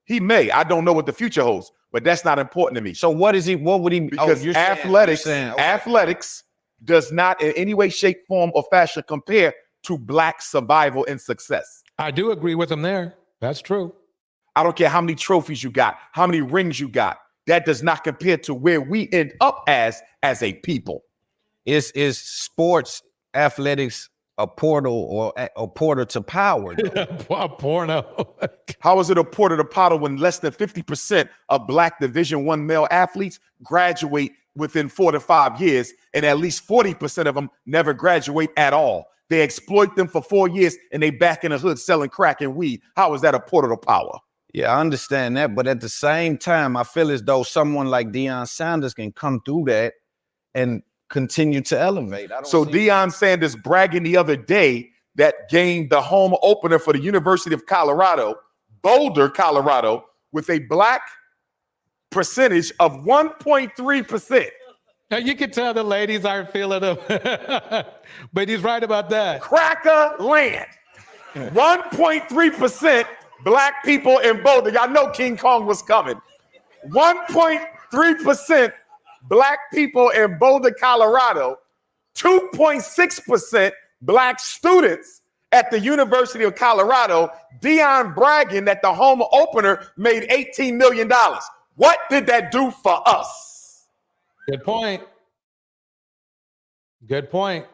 He may. I don't know what the future holds, but that's not important to me. So what is he? What would he? Because athletics does not in any way, shape, form, or fashion compare to black survival and success. I do agree with him there. That's true. I don't care how many trophies you got, how many rings you got. That does not compare to where we end up as a people. Is sports athletics a portal or a portal to power? A porno. How is it a portal to power when less than 50% of black Division I male athletes graduate within 4 to 5 years, and at least 40% of them never graduate at all? They exploit them for 4 years and they back in the hood selling crack and weed. How is that a portal to power? Yeah, I understand that. But at the same time, I feel as though someone like Deion Sanders can come through that and continue to elevate. So Deion Sanders bragging the other day that gained the home opener for the University of Colorado, Boulder, Colorado, with a black percentage of 1.3%. Now you can tell the ladies aren't feeling him, but he's right about that. Cracker land. 1.3% black people in Boulder. Y'all know King Kong was coming. 1.3% black people in Boulder, Colorado. 2.6% black students at the University of Colorado. Deion bragging that the home opener made $18 million. What did that do for us? Good point. Good point.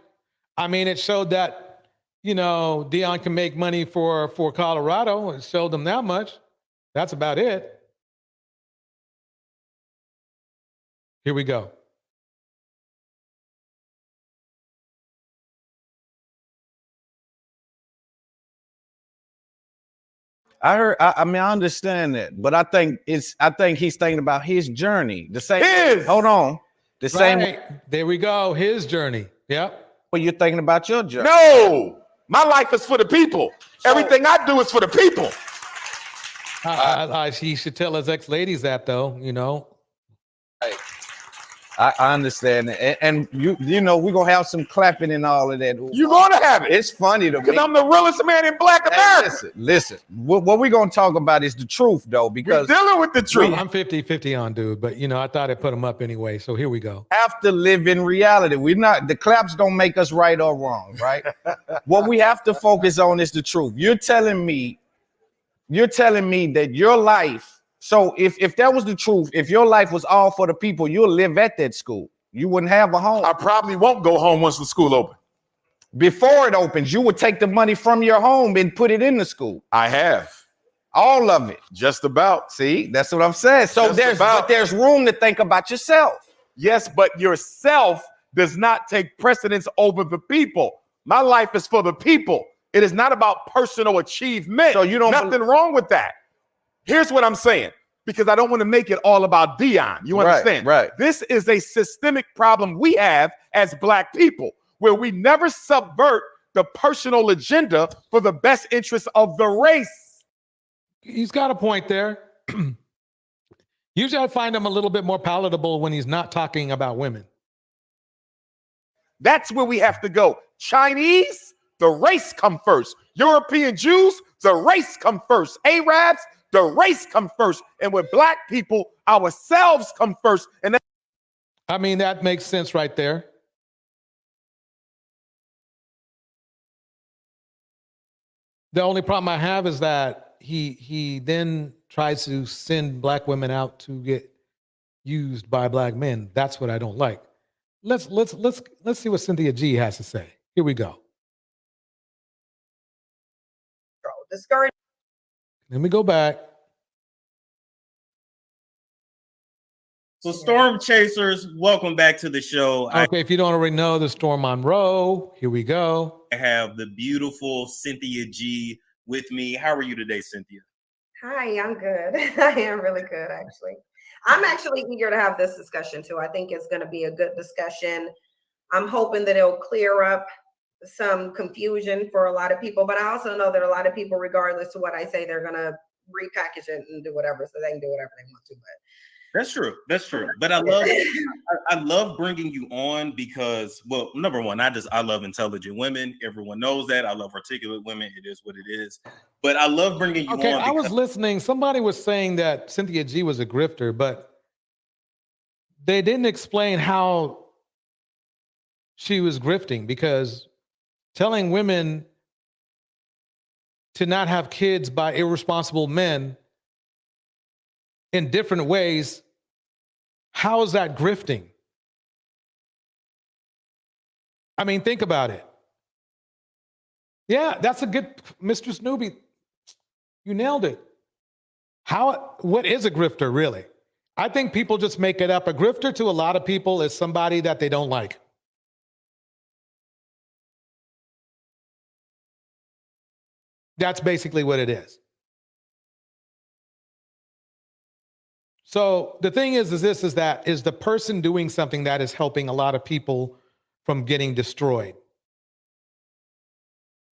I mean, it showed that, you know, Deion can make money for Colorado. It showed them that much. That's about it. Here we go. I mean, I understand that, but I think he's thinking about his journey. The same. Hold on. The same. There we go. His journey. Yep. Well, you're thinking about your journey. No, my life is for the people. Everything I do is for the people. He should tell his ex-ladies that, though, you know. Hey, I understand that. And you know, we're going to have some clapping and all of that. You're going to have it. It's funny to me. Because I'm the realest man in black America. Listen. What we're going to talk about is the truth, though, because we're dealing with the truth. I'm 50-50 on, dude, but, you know, I thought I'd put him up anyway, so here we go. Have to live in reality. The claps don't make us right or wrong, right? What we have to focus on is the truth. You're telling me that your life, so if that was the truth, if your life was all for the people, you'll live at that school. You wouldn't have a home. I probably won't go home once the school opens. Before it opens, you would take the money from your home and put it in the school. I have. All of it. Just about. See, that's what I'm saying. So there's room to think about yourself. Yes, but yourself does not take precedence over the people. My life is for the people. It is not about personal achievement. So you don't nothing wrong with that. Here's what I'm saying, because I don't want to make it all about Dion. You understand? Right. This is a systemic problem we have as Black people, where we never subvert the personal agenda for the best interest of the race. He's got a point there. Usually I find him a little bit more palatable when he's not talking about women. That's where we have to go. Chinese, the race come first. European Jews, the race come first. Arabs, the race come first. And with Black people, ourselves come first. And I mean, that makes sense right there. The only problem I have is that he then tries to send Black women out to get used by Black men. That's what I don't like. Let's see what Cynthia G has to say. Here we go. Discourage. Let me go back. So Storm Chasers, welcome back to the show. Okay, if you don't already know, the Storm Monroe. Here we go. I have the beautiful Cynthia G with me. How are you today, Cynthia? Hi, I'm good. I am really good, actually. I'm actually eager to have this discussion too. I think it's going to be a good discussion. I'm hoping that it'll clear up some confusion for a lot of people, but I also know that a lot of people, regardless of what I say, they're going to repackage it and do whatever, so they can do whatever they want to. But that's true. That's true. But I love bringing you on because, well, number one, I love intelligent women. Everyone knows that. I love articulate women. It is what it is. But I love bringing you on. Okay, I was listening. Somebody was saying that Cynthia G was a grifter, but they didn't explain how she was grifting, because telling women to not have kids by irresponsible men in different ways, how is that grifting? I mean, think about it. Yeah, that's a good, Mr. Snoopy, you nailed it. What is a grifter really? I think people just make it up. A grifter to a lot of people is somebody that they don't like. That's basically what it is. So the thing is the person doing something that is helping a lot of people from getting destroyed.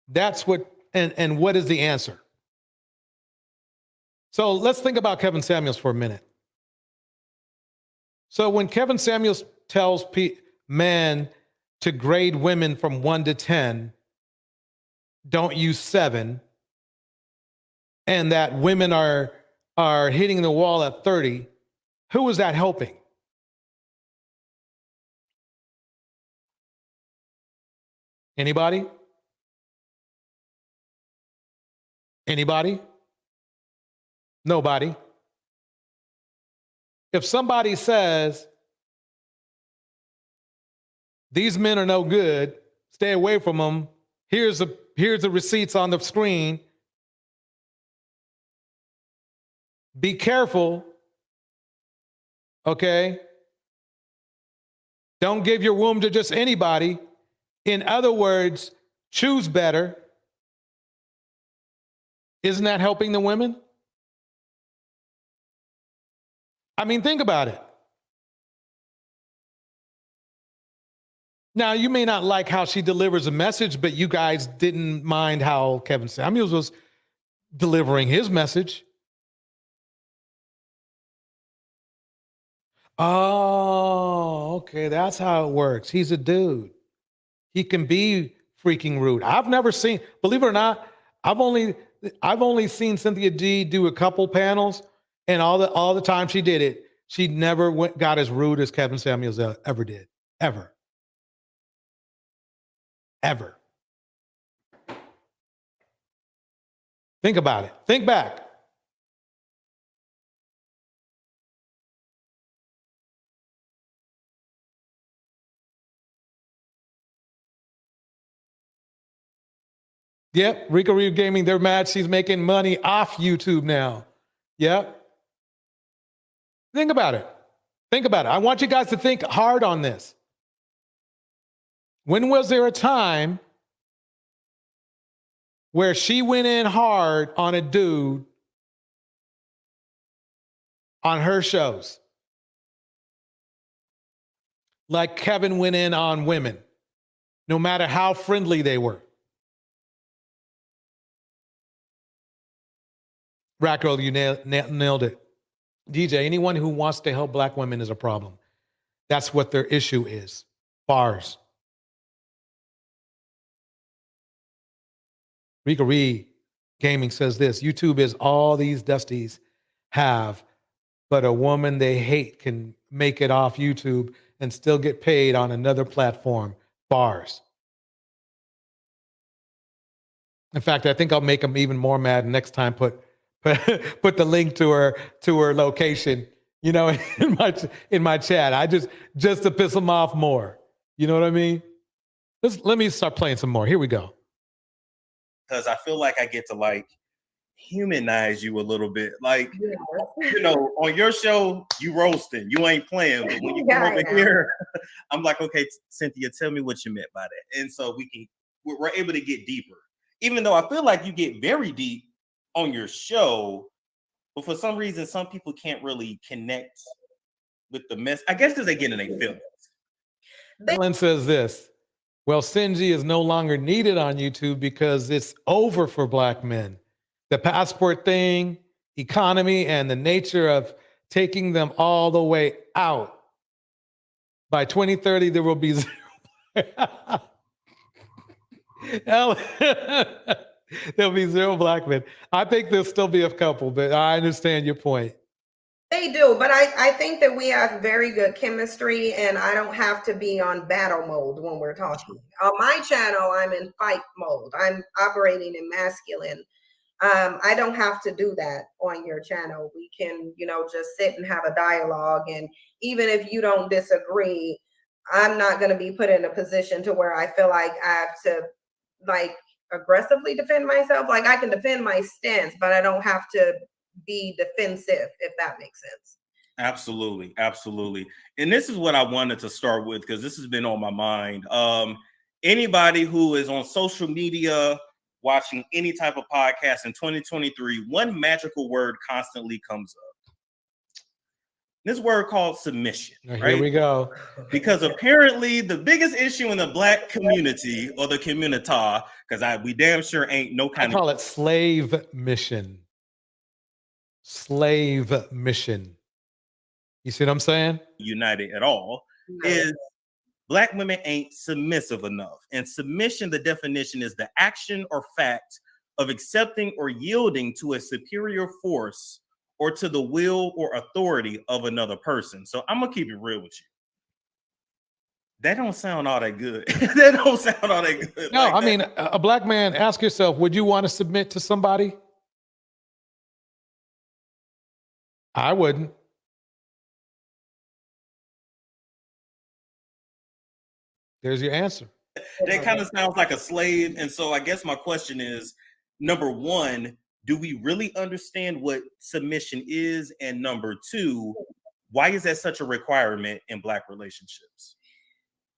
That's what, and what is the answer? So let's think about Kevin Samuels for a minute. So when Kevin Samuels tells men to grade women from 1 to 10, don't use 7, and that women are hitting the wall at 30, who is that helping? Anybody? Anybody? Nobody. If somebody says, these men are no good, stay away from them, here's the receipts on the screen, be careful, okay? Don't give your womb to just anybody. In other words, choose better. Isn't that helping the women? I mean, think about it. Now, you may not like how she delivers a message, but you guys didn't mind how Kevin Samuels was delivering his message. Oh, okay, that's how it works. He's a dude. He can be freaking rude. I've never seen, believe it or not, I've only seen Cynthia G do a couple panels, and all the time she did it, she never got as rude as Kevin Samuels ever did. Ever. Think about it. Think back. Yep, Rika Reeve Gaming, they're mad she's making money off YouTube now. Yep. Think about it. Think about it. I want you guys to think hard on this. When was there a time where she went in hard on a dude on her shows. Like Kevin went in on women, no matter how friendly they were. Racko, you nailed it. DJ, anyone who wants to help black women is a problem. That's what their issue is. Bars. Rika Reed Gaming says this: YouTube is all these dusties have, but a woman they hate can make it off YouTube and still get paid on another platform. Bars. In fact, I think I'll make them even more mad next time. Put the link to her location, in my chat. I just to piss them off more. You know what I mean? Let me start playing some more. Here we go. Because I feel like I get to like humanize you a little bit. Like, on your show, you roasting, you ain't playing. But when you come over here, I'm like, okay, Cynthia, tell me what you meant by that. And so we're able to get deeper. Even though I feel like you get very deep on your show, but for some reason, some people can't really connect with the mess. I guess because they get in their feelings. Ellen says this: well, CYN-G is no longer needed on YouTube because it's over for black men. The passport thing, economy, and the nature of taking them all the way out. By 2030, there will be zero. There'll be zero black men. I think there'll still be a couple, but I understand your point. They do, but I think that we have very good chemistry, and I don't have to be on battle mode when we're talking. On my channel, I'm in fight mode. I'm operating in masculine. I don't have to do that on your channel. We can, just sit and have a dialogue. And even if you don't disagree, I'm not going to be put in a position to where I feel like I have to aggressively defend myself. Like, I can defend my stance, but I don't have to be defensive, if that makes sense. Absolutely. Absolutely. And this is what I wanted to start with, because this has been on my mind. Anybody who is on social media, watching any type of podcast in 2023, one magical word constantly comes up. This word called submission. Now, here we go. Because apparently the biggest issue in the black community, or the communita, because we damn sure ain't no kind I call it slave mission. Slave mission. You see what I'm saying? United at all, is black women ain't submissive enough. And submission, the definition is the action or fact of accepting or yielding to a superior force or to the will or authority of another person. So I'm gonna keep it real with you. That don't sound all that good. That don't sound all that good. No, I mean, a black man, ask yourself, would you want to submit to somebody? I wouldn't. There's your answer. That kind of sounds like a slave. And so I guess my question is, number one, do we really understand what submission is? And number two, why is that such a requirement in black relationships?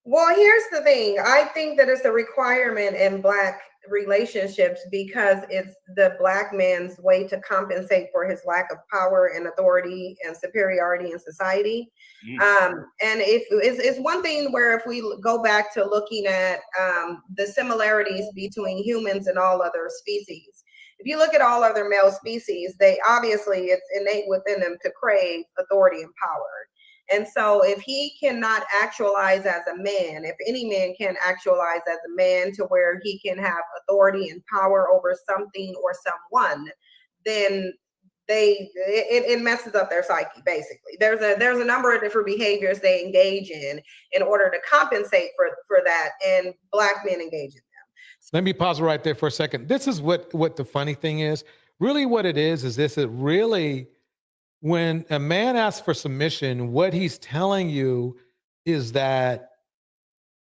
Well, here's the thing. I think that it's a requirement in black relationships because it's the black man's way to compensate for his lack of power and authority and superiority in society. And if it's one thing where if we go back to looking at the similarities between humans and all other species, if you look at all other male species, they obviously, it's innate within them to crave authority and power. And so if he cannot actualize as a man, if any man can actualize as a man to where he can have authority and power over something or someone, then it messes up their psyche. Basically, there's a number of different behaviors they engage in order to compensate for that, and black men engage in them. Let me pause right there for a second. This is what the funny thing is. Really, what it is this: it really, when a man asks for submission, what he's telling you is that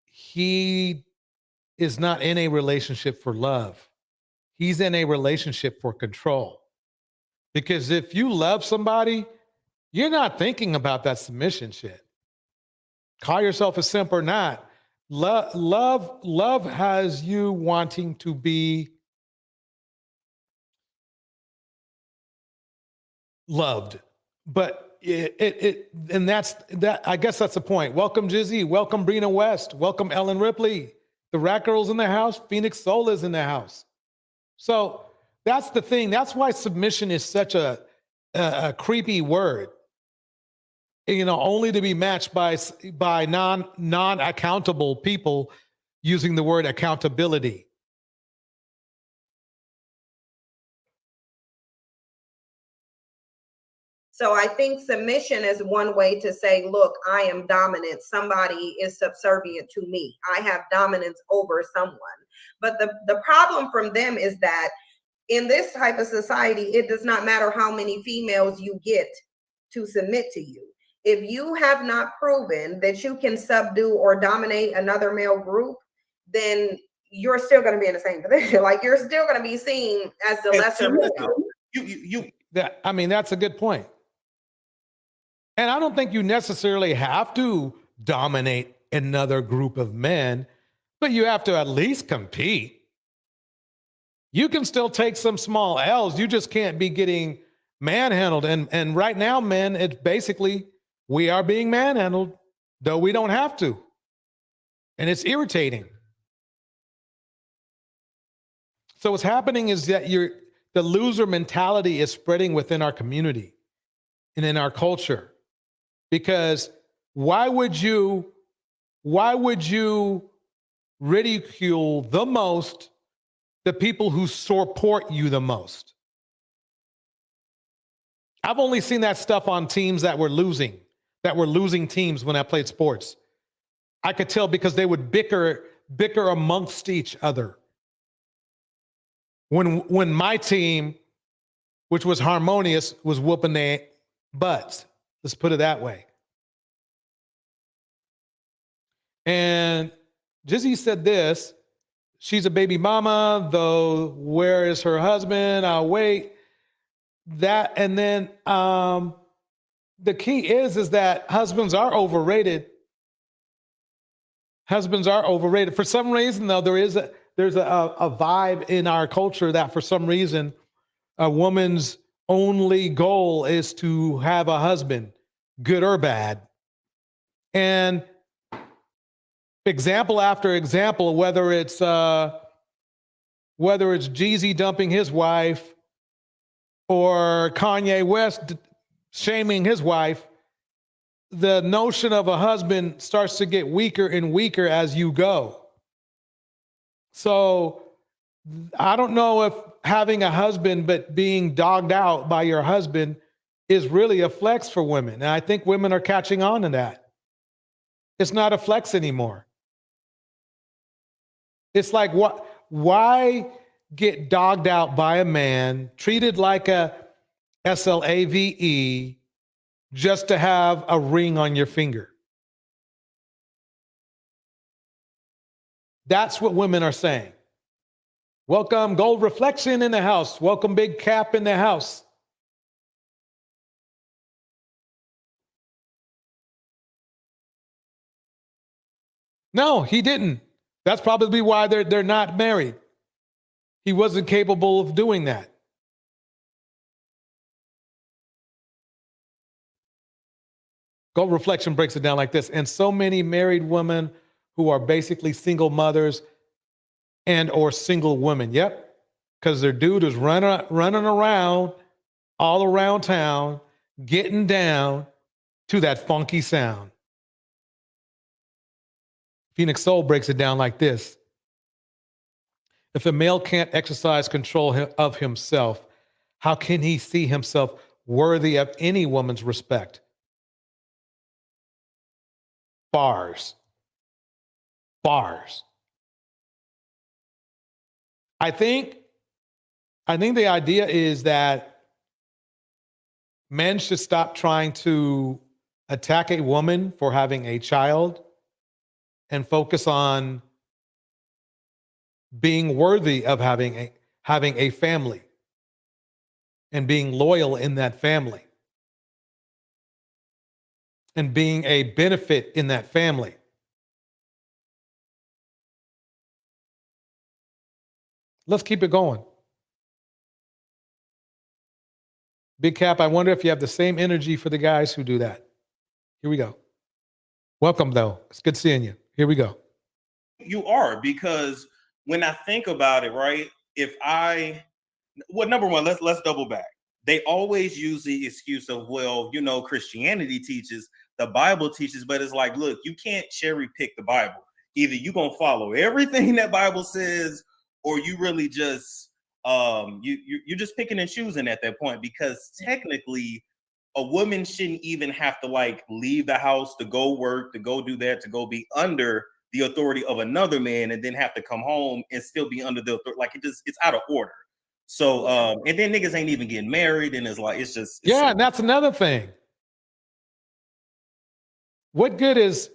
he is not in a relationship for love. He's in a relationship for control. Because if you love somebody, you're not thinking about that submission shit. Call yourself a simp or not. Love has you wanting to be loved. But and that's that. I guess that's the point. Welcome, Jizzy. Welcome, Brina West. Welcome, Ellen Ripley. The Rat Girl's in the house. Phoenix Soul is in the house. So that's the thing. That's why submission is such a creepy word. You know, only to be matched by non-accountable people using the word accountability. So I think submission is one way to say, look, I am dominant. Somebody is subservient to me. I have dominance over someone. But the problem from them is that in this type of society, it does not matter how many females you get to submit to you. If you have not proven that you can subdue or dominate another male group, then you're still going to be in the same position. Like, you're still going to be seen as the lesser male. I mean, that's a good point. And I don't think you necessarily have to dominate another group of men, but you have to at least compete. You can still take some small L's. You just can't be getting manhandled. And right now, men, it's basically we are being manhandled, though we don't have to. And it's irritating. So what's happening is that the loser mentality is spreading within our community and in our culture. Because why would you ridicule the most the people who support you the most? I've only seen that stuff on teams that were losing teams when I played sports. I could tell because they would bicker amongst each other. When my team, which was harmonious, was whooping their butts. Let's put it that way. And Jizzy said this, she's a baby mama, though where is her husband? I'll wait. That, and then the key is that husbands are overrated. Husbands are overrated. For some reason, though, there's a vibe in our culture that for some reason a woman's only goal is to have a husband, good or bad. And example after example, whether it's Jeezy dumping his wife or Kanye West shaming his wife, the notion of a husband starts to get weaker and weaker as you go. So I don't know if having a husband but being dogged out by your husband is really a flex for women. And I think women are catching on to that. It's not a flex anymore. It's like, why get dogged out by a man, treated like a SLAVE, just to have a ring on your finger? That's what women are saying. Welcome, Gold Reflection in the house. Welcome, Big Cap in the house. No, he didn't. That's probably why they're not married. He wasn't capable of doing that. Gold Reflection breaks it down like this. And so many married women who are basically single mothers and or single women. Yep. Because their dude is running around all around town, getting down to that funky sound. Phoenix Soul breaks it down like this. If a male can't exercise control of himself, how can he see himself worthy of any woman's respect? Bars. I think the idea is that men should stop trying to attack a woman for having a child and focus on being worthy of having a family and being loyal in that family and being a benefit in that family. Let's keep it going. Big Cap, I wonder if you have the same energy for the guys who do that. Here we go. Welcome, though. It's good seeing you. Here we go. You are, because when I think about it, right? Well, number one, let's double back. They always use the excuse of, well, you know, Christianity teaches, the Bible teaches, but it's like, look, you can't cherry pick the Bible. Either you're gonna follow everything that Bible says, or you really just you're just picking and choosing at that point, because technically a woman shouldn't even have to like leave the house to go work, to go do that, to go be under the authority of another man, and then have to come home and still be under the authority. Like it's out of order. So and then niggas ain't even getting married, and it's like it's yeah, and that's another thing. What good is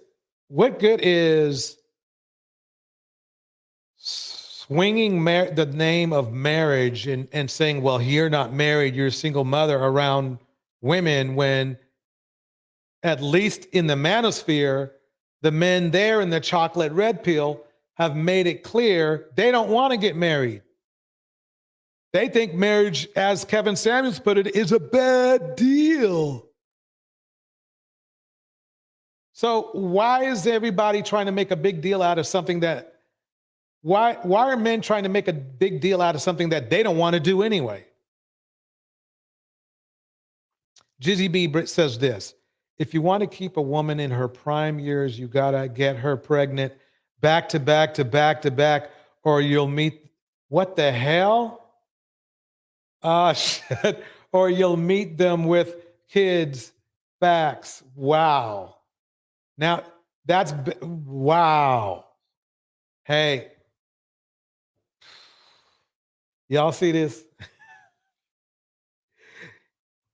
swinging the name of marriage and saying, well, you're not married, you're a single mother, around women, when at least in the manosphere, the men there in the chocolate red pill have made it clear they don't want to get married. They think marriage, as Kevin Samuels put it, is a bad deal. So why is everybody trying to make a big deal out of something that, why are men trying to make a big deal out of something that they don't want to do anyway? Jizzy B says this: if you want to keep a woman in her prime years, you gotta get her pregnant back to back to back to back, or you'll meet, what the hell? Shit. Or you'll meet them with kids. Facts. Wow. Now that's, wow. Hey, y'all see this?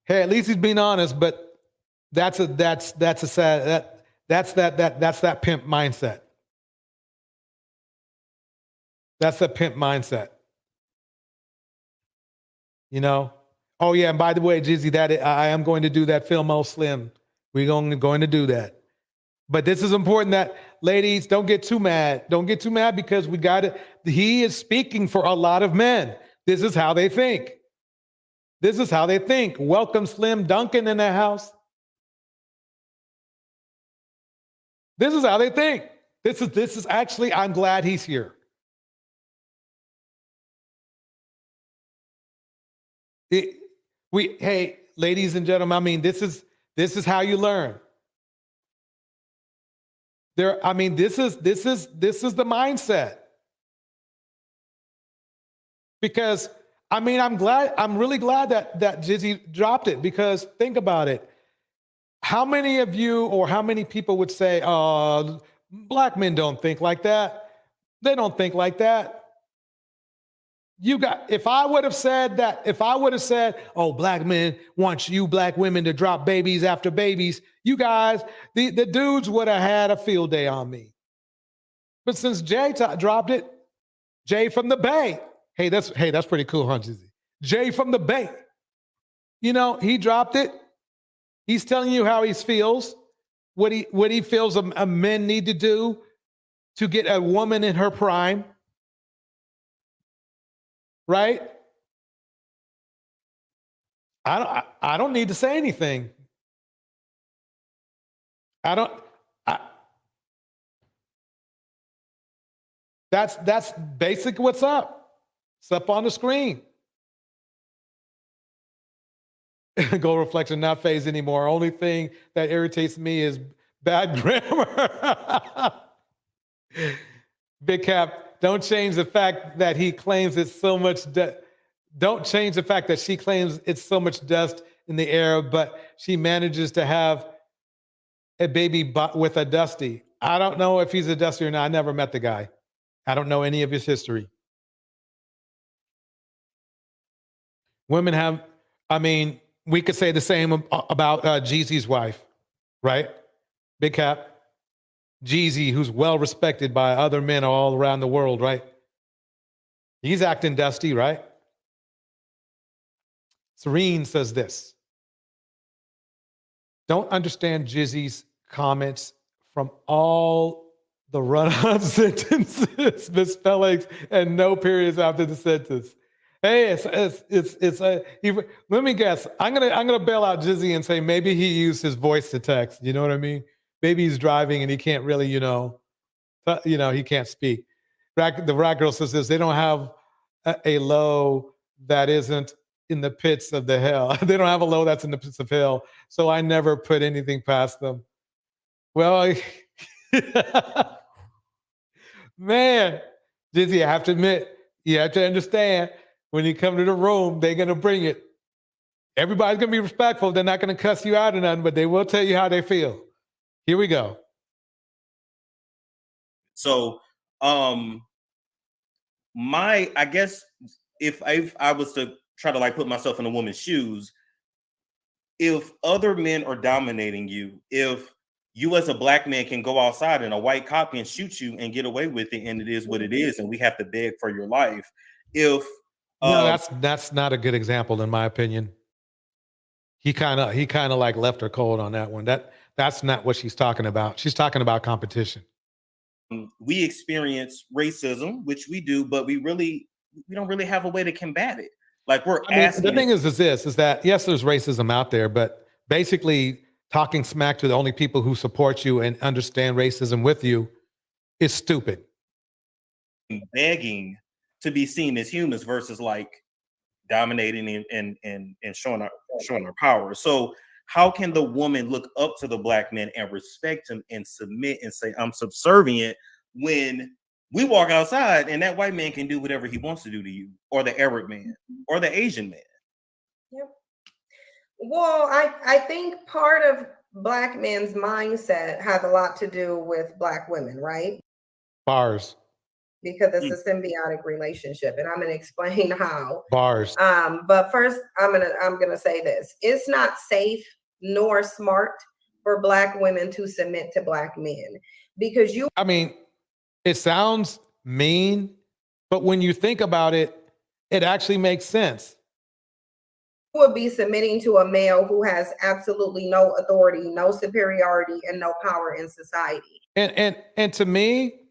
Hey, at least he's being honest, but that's that pimp mindset. That's the pimp mindset. You know? Oh yeah, and by the way, Jizzy, that I am going to do that Filmo Slim. We're going to do that. But this is important, that ladies, don't get too mad. Don't get too mad, because we got it. He is speaking for a lot of men. This is how they think. This is how they think. Welcome Slim Duncan in the house. This is how they think. This is actually, I'm glad he's here. Hey, ladies and gentlemen, I mean, this is how you learn. This is the mindset. Because I'm really glad that Jizzy dropped it, because think about it. How many of you, or how many people would say, black men don't think like that? They don't think like that. If I would have said, oh, black men want you black women to drop babies after babies, you guys, the dudes would have had a field day on me. But since Jay dropped it, Jay from the Bay, hey, that's pretty cool, huh, Jizzy? Jay from the Bay, you know, he dropped it. He's telling you how he feels, what he feels a men need to do to get a woman in her prime. Right? I don't need to say anything. That's basically what's up. It's up on the screen. Goal reflection, not phase anymore. Only thing that irritates me is bad grammar. Big Cap. Don't change the fact that he claims it's so much. Don't change the fact that she claims it's so much dust in the air, but she manages to have a baby with a dusty. I don't know if he's a dusty or not. I never met the guy. I don't know any of his history. Women have, we could say the same about Jeezy's wife, right? Big Cap. Jeezy, who's well respected by other men all around the world, right? He's acting dusty, right? Serene says this: don't understand Jizzy's comments from all the run-on sentences, misspellings, and no periods after the sentence. Hey, let me guess. I'm gonna bail out Jizzy and say maybe he used his voice to text. You know what I mean? Maybe he's driving and he can't really, he can't speak. The Rat Girl says this. They don't have a low that isn't in the pits of the hell. They don't have a low that's in the pits of hell. So I never put anything past them. Well, man, Jizzy, I have to admit, you have to understand when you come to the room, they're going to bring it. Everybody's going to be respectful. They're not going to cuss you out or nothing, but they will tell you how they feel. Here we go. So, I guess if I was to try to like put myself in a woman's shoes, if other men are dominating you, if you as a black man can go outside and a white cop can shoot you and get away with it, and it is what it is, and we have to beg for your life. If no, that's not a good example in my opinion. He kind of like left her cold on that one. That's not what she's talking about. She's talking about competition. We experience racism, which we do, but we don't really have a way to combat it. Like the thing is that yes, there's racism out there, but basically talking smack to the only people who support you and understand racism with you is stupid. Begging to be seen as humans versus like dominating and showing our power. So how can the woman look up to the black man and respect him and submit and say, I'm subservient, when we walk outside and that white man can do whatever he wants to do to you, or the Arab man, or the Asian man? Yep. Well, I think part of black men's mindset has a lot to do with black women, right? Bars. Because it's a symbiotic relationship, and I'm gonna explain how. Bars. But first, I'm gonna say this: it's not safe nor smart for black women to submit to black men, because it sounds mean, but when you think about it, it actually makes sense. You would be submitting to a male who has absolutely no authority, no superiority, and no power in society. And to me,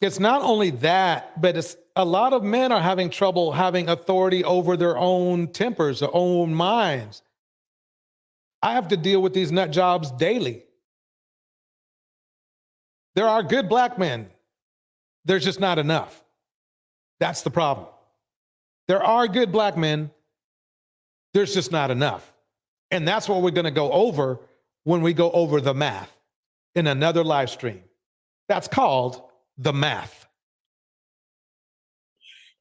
it's not only that, but it's a lot of men are having trouble having authority over their own tempers, their own minds. I have to deal with these nut jobs daily. There are good black men. There's just not enough. That's the problem. There are good black men. There's just not enough. And that's what we're going to go over when we go over the math in another live stream. That's called the math.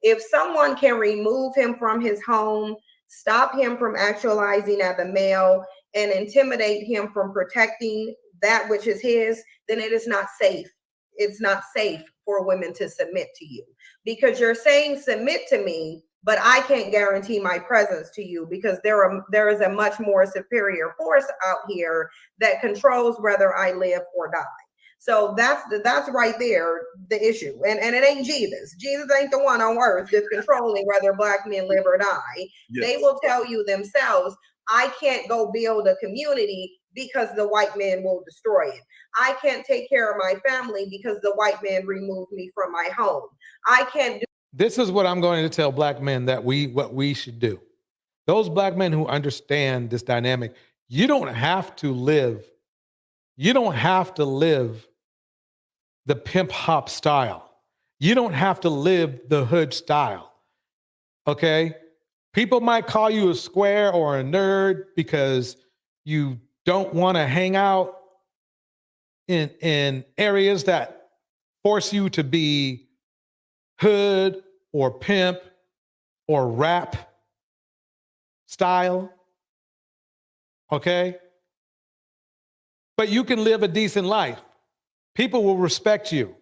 If someone can remove him from his home, stop him from actualizing as a male, and intimidate him from protecting that which is his, then it is not safe. It's not safe for women to submit to you, because you're saying submit to me, but I can't guarantee my presence to you, because there is a much more superior force out here that controls whether I live or die. So that's right there, the issue. And it ain't Jesus. Jesus ain't the one on earth that's controlling whether black men live or die. Yes. They will tell you themselves, I can't go build a community because the white man will destroy it. I can't take care of my family because the white man removed me from my home. I can't do. This is what I'm going to tell black men what we should do. Those black men who understand this dynamic, you don't have to live the pimp hop style. You don't have to live the hood style. Okay? People might call you a square or a nerd because you don't want to hang out in areas that force you to be hood or pimp or rap style. Okay? But you can live a decent life. People will respect you.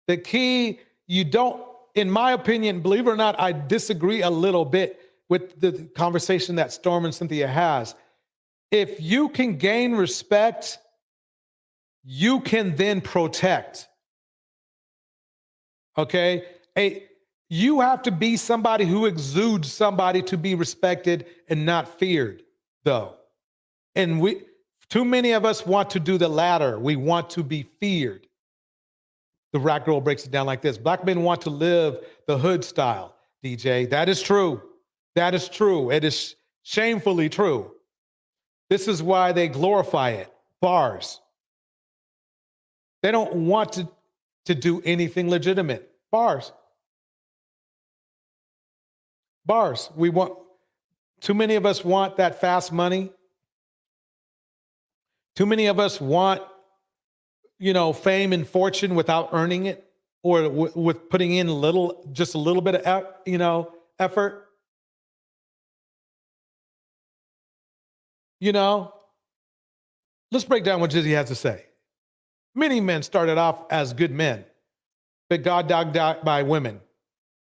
The key, in my opinion, believe it or not, I disagree a little bit with the conversation that Storm and Cynthia has. If you can gain respect, you can then protect. Okay? You have to be somebody who exudes somebody to be respected and not feared, though. And too many of us want to do the latter. We want to be feared. The Rat Girl breaks it down like this. Black men want to live the hood style, DJ. That is true. That is true. It is shamefully true. This is why they glorify it. Bars. They don't want to do anything legitimate. Bars. Bars. Too many of us want that fast money. Too many of us want, fame and fortune without earning it, or with putting in just a little bit of, effort. Let's break down what Jizzy has to say. Many men started off as good men, but got dogged out by women.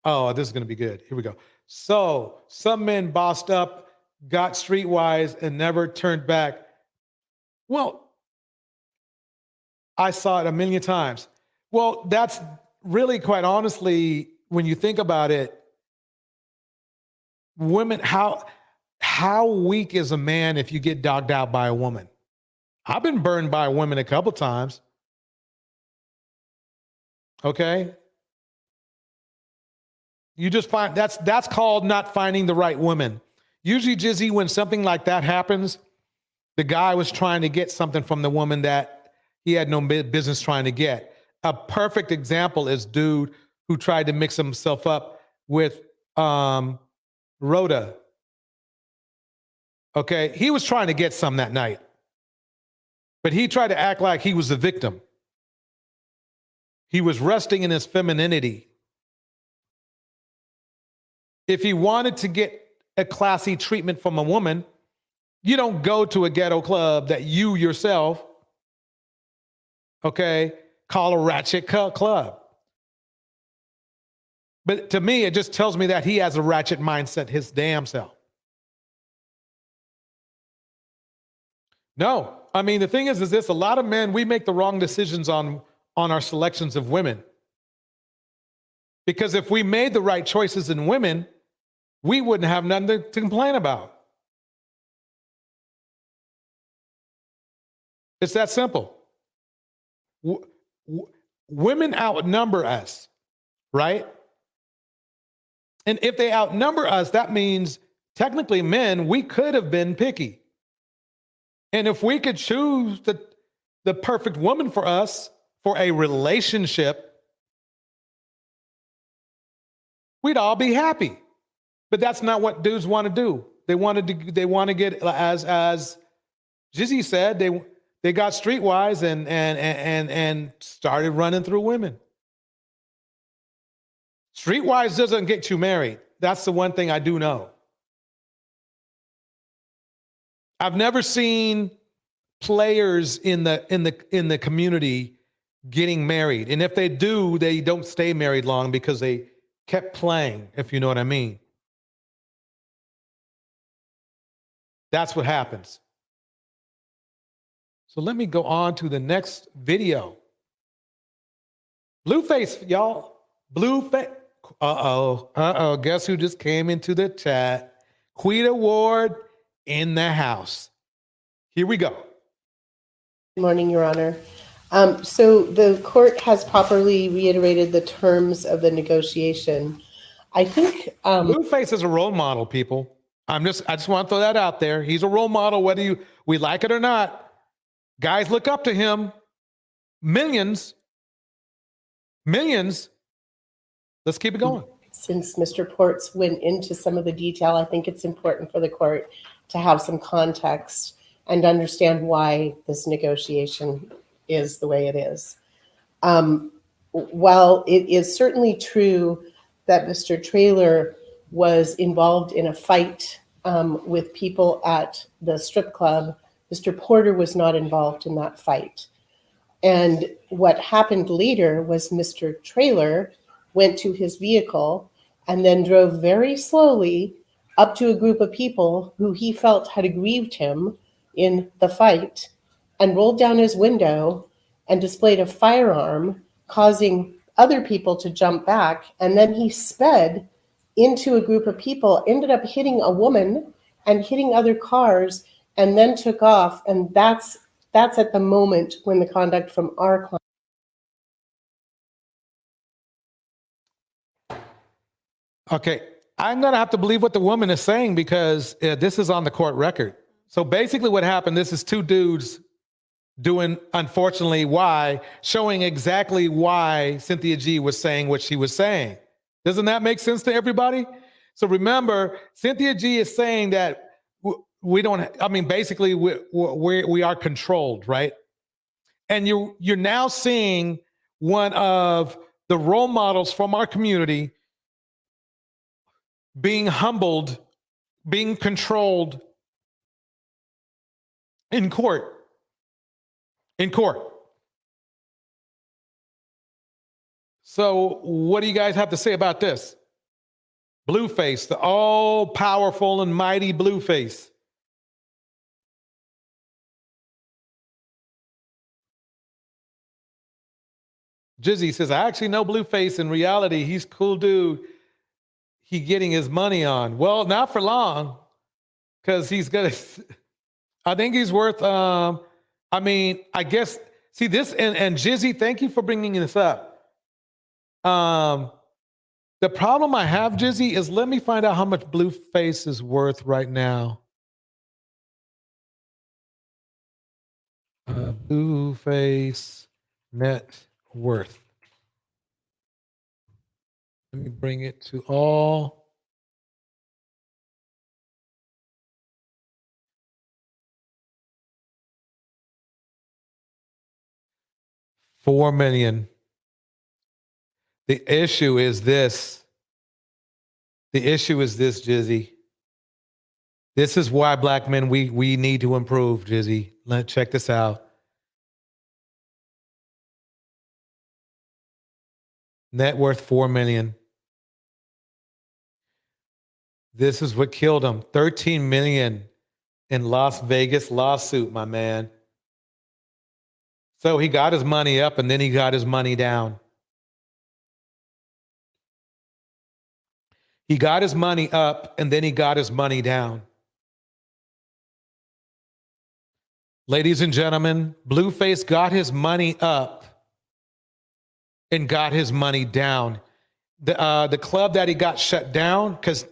Oh, this is going to be good. Here we go. So some men bossed up, got streetwise, and never turned back. Well, I saw it a million times. Well, that's really, quite honestly, when you think about it, women, how weak is a man if you get dogged out by a woman? I've been burned by a woman a couple times. Okay? You just find that's called not finding the right woman. Usually, Jizzy, when something like that happens, the guy was trying to get something from the woman that he had no business trying to get. A perfect example is dude who tried to mix himself up with Rhoda. Okay, he was trying to get some that night, but he tried to act like he was the victim. He was resting in his femininity. If he wanted to get a classy treatment from a woman, you don't go to a ghetto club that you yourself, call a ratchet club. But to me, it just tells me that he has a ratchet mindset his damn self. No, I mean, the thing is this, a lot of men, we make the wrong decisions on our selections of women. Because if we made the right choices in women, we wouldn't have nothing to complain about. It's that simple. Women outnumber us, right? And if they outnumber us, that means technically men, we could have been picky. And if we could choose the perfect woman for us for a relationship, we'd all be happy. But that's not what dudes want to do. They want to get, as Jizzy said, they got streetwise and started running through women. Streetwise doesn't get you married. That's the one thing I do know. I've never seen players in the community getting married. And if they do, they don't stay married long because they kept playing, if you know what I mean. That's what happens. So let me go on to the next video. Blueface, y'all. Blueface. Uh-oh. Guess who just came into the chat? Quita Ward in the house. Here we go. Good morning, Your Honor. So the court has properly reiterated the terms of the negotiation. I think Blueface is a role model, people. I just want to throw that out there. He's a role model, whether we like it or not. Guys look up to him. Millions. Let's keep it going. Since Mr. Ports went into some of the detail, I think it's important for the court to have some context and understand why this negotiation is the way it is. While it is certainly true that Mr. Traylor was involved in a fight with people at the strip club, Mr. Porter was not involved in that fight. And what happened later was Mr. Traylor went to his vehicle and then drove very slowly up to a group of people who he felt had aggrieved him in the fight and rolled down his window and displayed a firearm, causing other people to jump back. And then he sped into a group of people, ended up hitting a woman and hitting other cars, and then took off. And that's at the moment when the conduct from our client Okay, I'm going to have to believe what the woman is saying because this is on the court record. So basically what happened, this is two dudes doing, unfortunately, showing exactly why Cynthia G was saying what she was saying. Doesn't that make sense to everybody? So remember, Cynthia G is saying that we don't, I mean, basically we are controlled, right? And you're now seeing one of the role models from our community being humbled, being controlled in court. In court. So what do you guys have to say about this? Blueface, the all-powerful and mighty Blueface. Jizzy says, I actually know Blueface. In reality, he's a cool dude. He getting his money on. Well, not for long, because he's gonna, I think he's worth, I mean, I guess, see this, and Jizzy, thank you for bringing this up. The problem I have, Jizzy, is let me find out how much Blueface is worth right now. Blueface net worth. Let me bring it to all. $4 million. The issue is this. The issue is this, Jizzy. This is why black men, we need to improve, Jizzy. Check this out. Net worth $4 million. This is what killed him. $13 million in Las Vegas lawsuit, my man. So he got his money up and then he got his money down. He got his money up and then he got his money down. Ladies and gentlemen, Blueface got his money up and got his money down. The club that he got shut down, because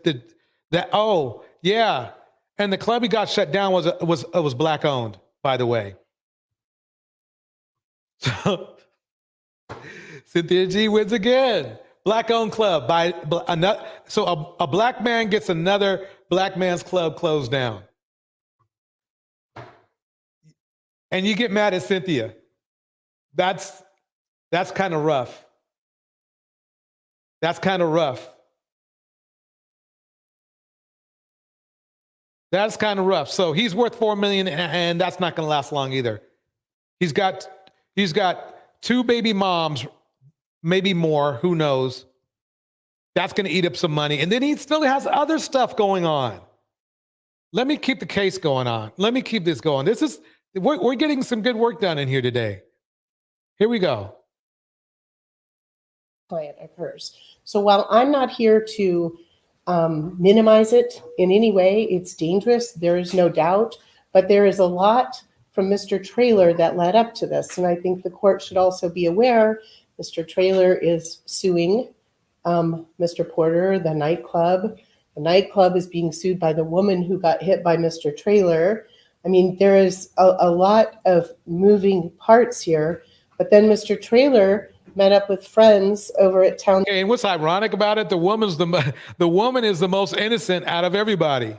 and the club he got shut down was black owned, by the way. So Cynthia G wins again. Black owned club so a black man gets another black man's club closed down. And you get mad at Cynthia. That's kind of rough. That's kind of rough. That's kind of rough. So he's worth $4 million, and that's not going to last long either. He's got 2 baby moms, maybe more, who knows. That's going to eat up some money. And then he still has other stuff going on. Let me keep the case going on. Let me keep this going. We're getting some good work done in here today. Here we go. Client of hers. So while I'm not here to minimize it in any way, it's dangerous. There is no doubt, but there is a lot from Mr. Traylor that led up to this. And I think the court should also be aware Mr. Traylor is suing Mr. Porter, the nightclub. The nightclub is being sued by the woman who got hit by Mr. Traylor. I mean, there is a lot of moving parts here, but then Mr. Traylor met up with friends over at town. Okay, and what's ironic about it? The woman is the most innocent out of everybody.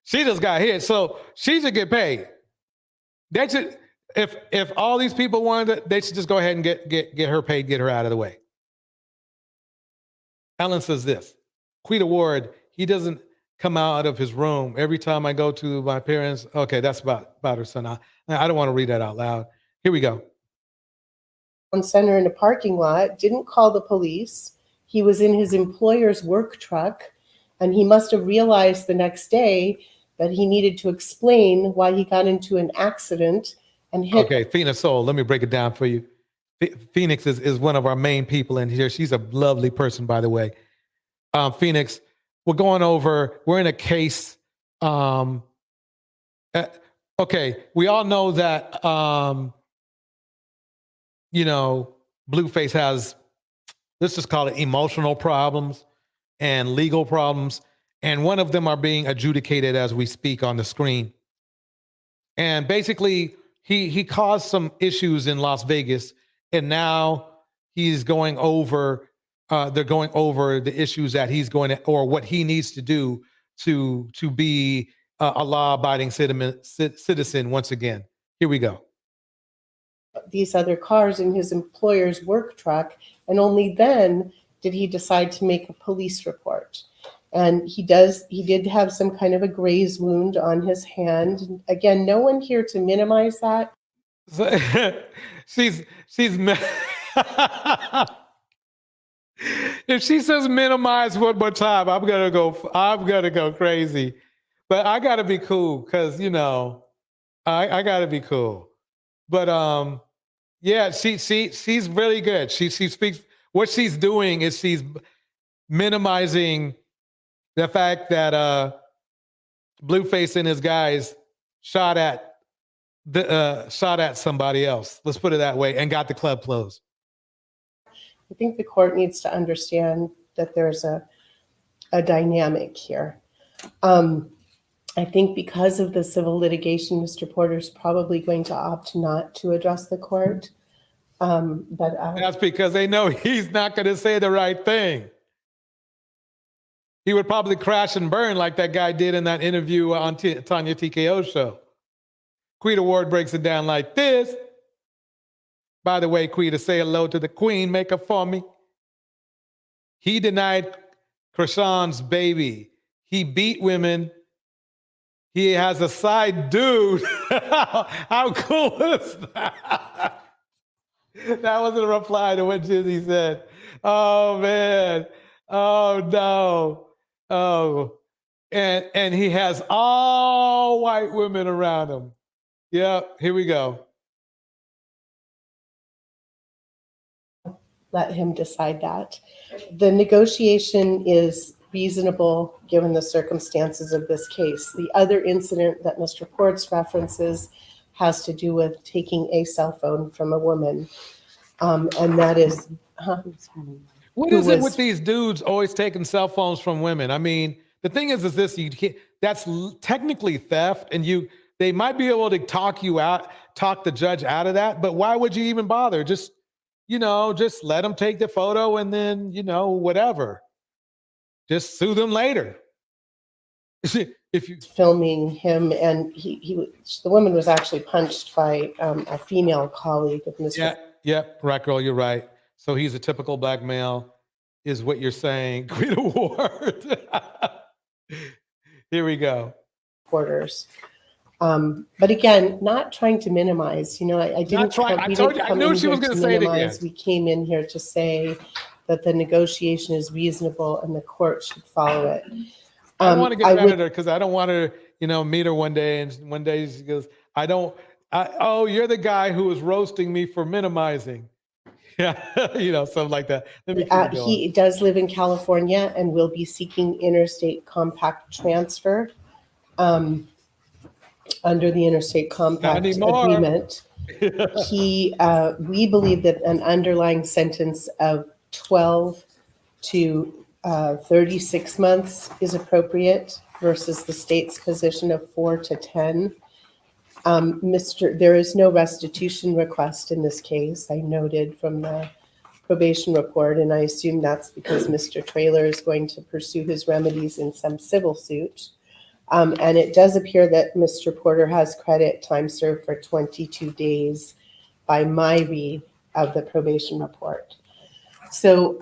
She just got hit, so she should get paid. They should, if all these people wanted it, they should just go ahead and get her paid, get her out of the way. Ellen says this, Quita Ward, he doesn't come out of his room every time I go to my parents. Okay, that's about her son. I don't want to read that out loud. Here we go. Center in a parking lot, didn't call the police. He was in his employer's work truck, and he must have realized the next day that he needed to explain why he got into an accident and hit. Okay, Phoenix Soul, let me break it down for you. Phoenix is one of our main people in here. She's a lovely person, by the way. Phoenix, we're in a case. Okay, we all know that, Blueface has let's just call it emotional problems and legal problems. And one of them are being adjudicated as we speak on the screen. And basically, he caused some issues in Las Vegas, and now he's going over, they're going over the issues that he's going to, or what he needs to do to be a law-abiding citizen once again. Here we go. These other cars in his employer's work truck, and only then did he decide to make a police report. And he did have some kind of a graze wound on his hand. Again, no one here to minimize that. So, she's if she says minimize one more time, I'm gonna go crazy. But I gotta be cool, because I gotta be cool. But yeah, she's really good. She speaks. What she's doing is she's minimizing the fact that Blueface and his guys shot at somebody else. Let's put it that way, and got the club closed. I think the court needs to understand that there's a dynamic here. I think because of the civil litigation, Mr. Porter's probably going to opt not to address the court. But that's because they know he's not going to say the right thing. He would probably crash and burn like that guy did in that interview on Tanya TKO show. Quita Ward breaks it down like this. By the way, Quita, say hello to the queen. Make her for me. He denied Krishan's baby. He beat women. He has a side dude. How cool is that? That wasn't a reply to what Jizzy said. Oh, man. Oh, no. Oh. And he has all white women around him. Yep, here we go. Let him decide that. The negotiation is reasonable given the circumstances of this case. The other incident that Mr. Ports references has to do with taking a cell phone from a woman. And that is... What is it with these dudes always taking cell phones from women? I mean, the thing is this, that's technically theft, and they might be able to talk the judge out of that, but why would you even bother? Just let them take the photo and then, whatever. Just sue them later. If you filming him, and the woman was actually punched by a female colleague of Mr. Yep, right, girl, you're right. So he's a typical black male, is what you're saying. Quita Ward. Here we go. Porters. But again, not trying to minimize. I didn't. I knew she was going to say it again. We came in here to say that the negotiation is reasonable and the court should follow it. I want to get mad at her because I don't want her, meet her one day, and one day she goes, oh, you're the guy who was roasting me for minimizing. Yeah, something like that. He does live in California and will be seeking interstate compact transfer under the interstate compact agreement. We believe that an underlying sentence of 12 to 36 months is appropriate versus the state's position of 4 to 10. There is no restitution request in this case. I noted from the probation report, and I assume that's because Mr. Traylor is going to pursue his remedies in some civil suit. And it does appear that Mr. Porter has credit time served for 22 days by my read of the probation report. So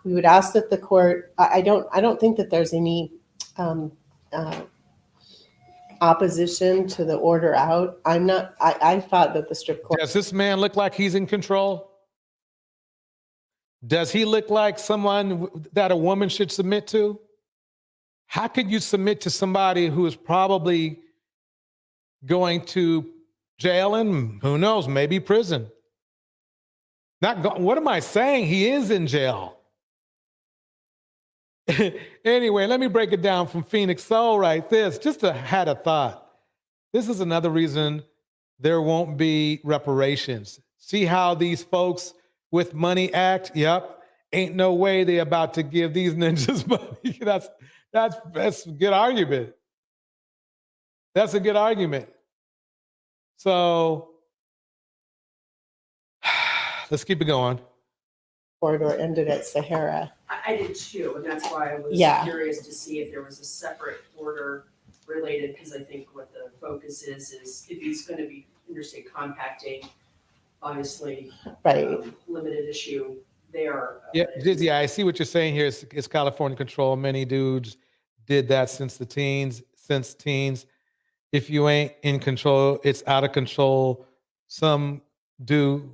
we would ask that the court, I don't think that there's any opposition to the order out. I thought that the strip court. Does this man look like he's in control? Does he look like someone that a woman should submit to? How could you submit to somebody who is probably going to jail and who knows, maybe prison? What am I saying? He is in jail. Anyway, let me break it down from Phoenix Soul right this. Had a thought. This is another reason there won't be reparations. See how these folks with money act? Yep. ain't no way they about to give these ninjas money. That's a good argument. That's a good argument. So let's keep it going. Corridor ended at Sahara. I did too, and that's why I was curious to see if there was a separate order related, because I think what the focus is if he's going to be interstate compacting, obviously, Right. Limited issue there. Yeah, I see what you're saying here. It's California control. Many dudes did that since teens. If you ain't in control, it's out of control. Some do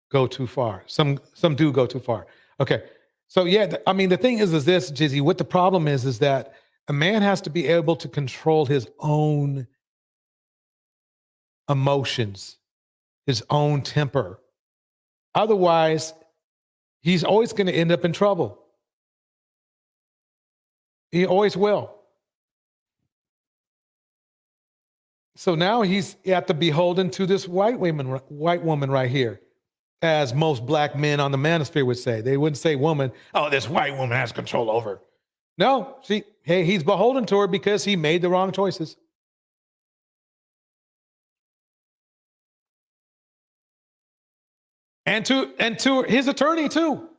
go too far. Some do go too far. Okay. So yeah, I mean, the thing is this, Jizzy, what the problem is that a man has to be able to control his own emotions, his own temper. Otherwise, he's always going to end up in trouble. He always will. So now he's at the beholden to this white woman right here, as most black men on the manosphere would say. They wouldn't say woman, oh, this white woman has control over. No, he's beholden to her because he made the wrong choices. And to his attorney too.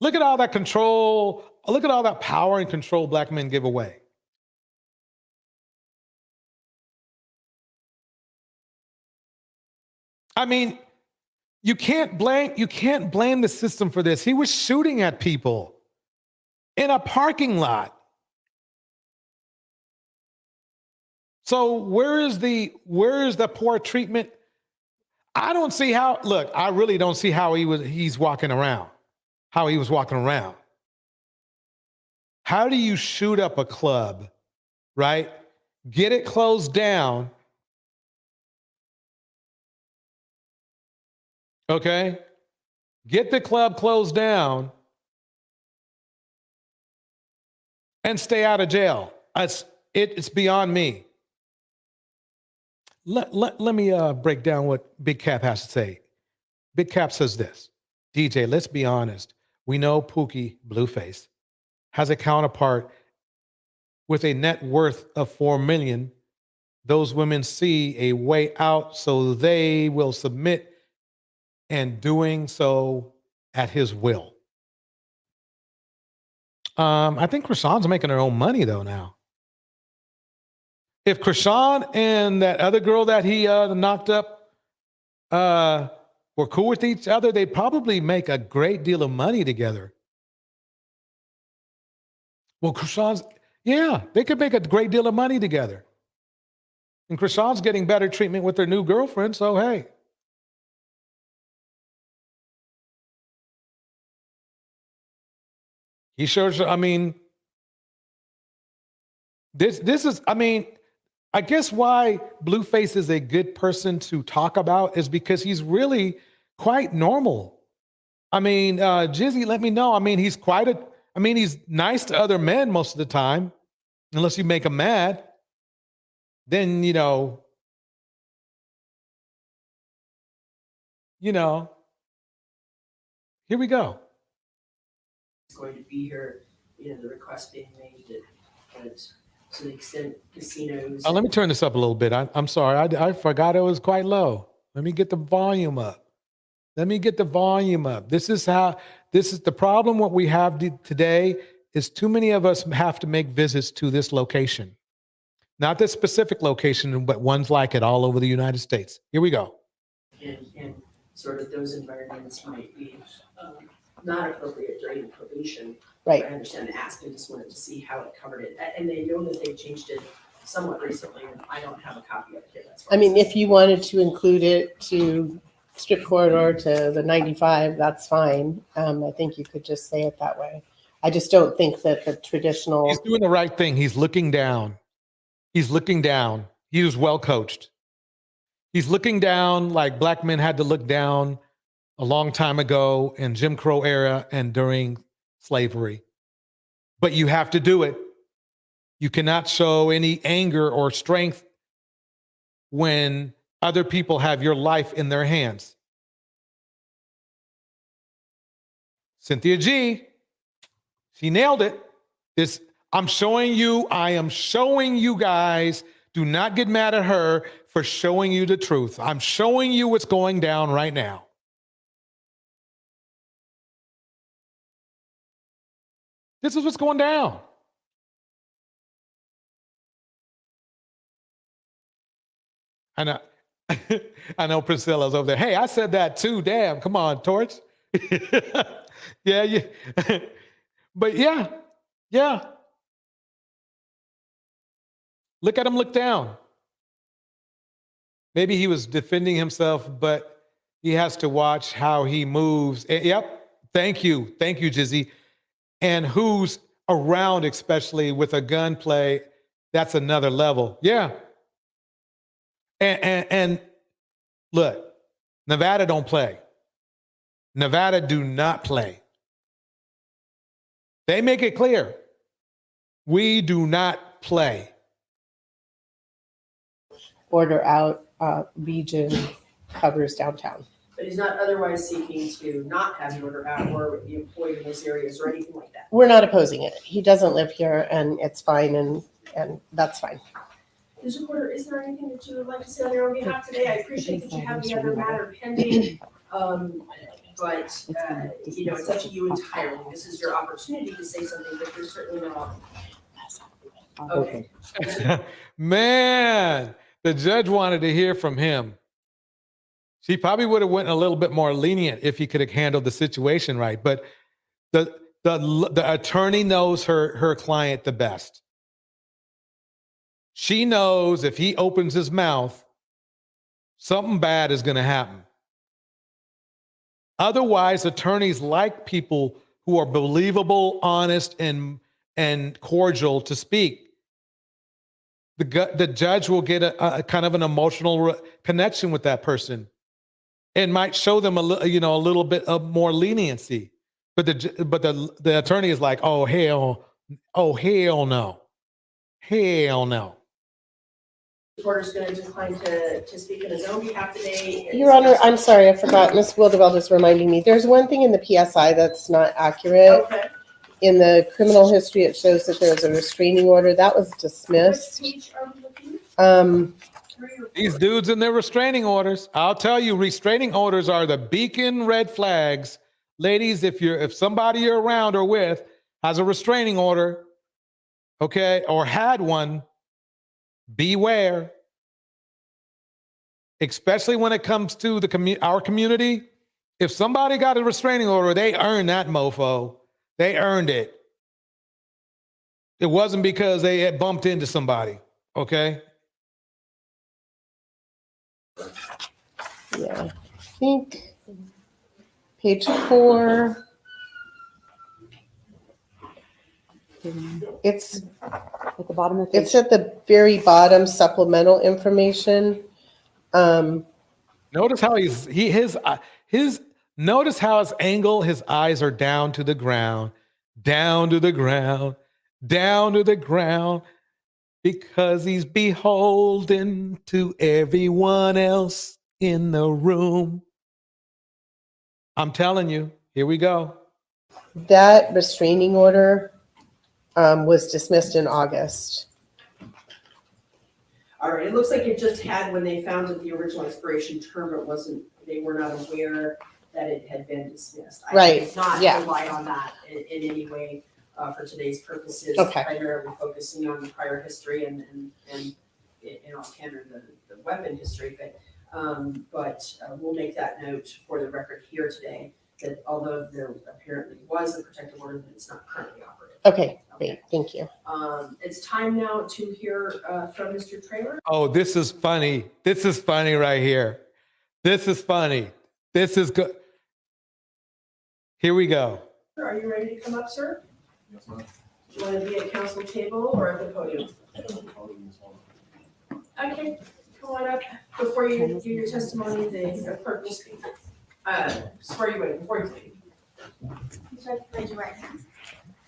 Look at all that control, look at all that power and control black men give away. I mean, you can't blame the system for this. He was shooting at people in a parking lot. So where is the poor treatment? I don't see how, look, I really don't see how he was walking around. How do you shoot up a club, right? Get it closed down. Okay? Get the club closed down and stay out of jail. It's beyond me. Let me break down what Big Cap has to say. Big Cap says this, DJ, let's be honest. We know Pookie, Blueface, has a counterpart with a net worth of $4 million. Those women see a way out, so they will submit, and doing so at his will. I think Krishan's making her own money though now. If Krishan and that other girl that he knocked up were cool with each other, they'd probably make a great deal of money together. Well, they could make a great deal of money together. And Krishan's getting better treatment with her new girlfriend, so hey. He sure, I mean, this is, I mean, I guess why Blueface is a good person to talk about is because he's really quite normal. I mean, Jizzy, let me know. I mean, he's nice to other men most of the time, unless you make him mad. Then, here we go. It's going to be here, the request being made that to the extent casinos. Let me turn this up a little bit. I'm sorry. I forgot it was quite low. Let me get the volume up. This is the problem. What we have today is too many of us have to make visits to this location. Not this specific location, but ones like it all over the United States. Here we go. And sort of those environments might be not appropriate during probation. Right. I understand the ask. I just wanted to see how it covered it. And they know that they changed it somewhat recently, and I don't have a copy of it here. That's why if you wanted to include it to strip corridor to the 95, that's fine. I think you could just say it that way. I just don't think that the traditional. He's doing the right thing. He's looking down. He was well coached. He's looking down like black men had to look down a long time ago in Jim Crow era and during slavery. But you have to do it. You cannot show any anger or strength when other people have your life in their hands. Cynthia G, she nailed it. I am showing you guys, do not get mad at her for showing you the truth. I'm showing you what's going down right now. This is what's going down. I know, I know Priscilla's over there. Hey, I said that too. Damn, come on, Torch. Yeah. But yeah. Look at him look down. Maybe he was defending himself, but he has to watch how he moves. Yep. Thank you, Jizzy. And who's around, especially with a gunplay, that's another level. Yeah. And look, Nevada don't play. Nevada do not play. They make it clear. We do not play. Order out region covers downtown. But he's not otherwise seeking to not have the order out or be employed in those areas or anything like that. We're not opposing it. He doesn't live here, and it's fine, and that's fine. Mr. Porter, is there anything that you would like to say on your own behalf today? I appreciate that you have the other matter pending, but it's up to you entirely. This is your opportunity to say something, but you're certainly not. Okay. Man, the judge wanted to hear from him. She probably would have went a little bit more lenient if he could have handled the situation right. But the attorney knows her client the best. She knows if he opens his mouth, something bad is going to happen. Otherwise, attorneys like people who are believable, honest, and cordial to speak. The judge will get a kind of an emotional connection with that person, and might show them a little bit of more leniency. But the attorney is like, oh hell no. Porter's going to decline to speak on his own behalf today. Your Honor, I'm sorry, I forgot. Ms. Wildeveld is reminding me. There's one thing in the PSI that's not accurate. Okay. In the criminal history, it shows that there was a restraining order that was dismissed. These dudes in their restraining orders. I'll tell you, restraining orders are the beacon red flags. Ladies, if somebody you're around or with has a restraining order, okay, or had one, beware. Especially when it comes to our community. If somebody got a restraining order, they earned that mofo. They earned it. It wasn't because they had bumped into somebody, okay? Yeah, I think page 4. It's at the bottom of the page. It's at the very bottom, supplemental information. Notice how notice how his angle, his eyes are down to the ground, because he's beholden to everyone else in the room. I'm telling you, here we go. That restraining order was dismissed in August. All right, it looks like it just had, when they found that the original expiration term, they were not aware that it had been dismissed. Right, I did not yeah. rely on that in any way for today's purposes, Okay. primarily focusing on the prior history and in all candor, the weapon history. But we'll make that note for the record here today, that although there apparently was a protective order, that it's not currently operative. Okay, great, thank you. It's time now to hear from Mr. Traylor. Oh, this is funny. This is funny right here. This is funny. This is good. Here we go. Are you ready to come up, sir? Yes, ma'am. Do you want to be at council table or at the podium? Okay, come on up. Before you do your testimony, the clerk will speak. Swear you in before you speak. Raise your right hand.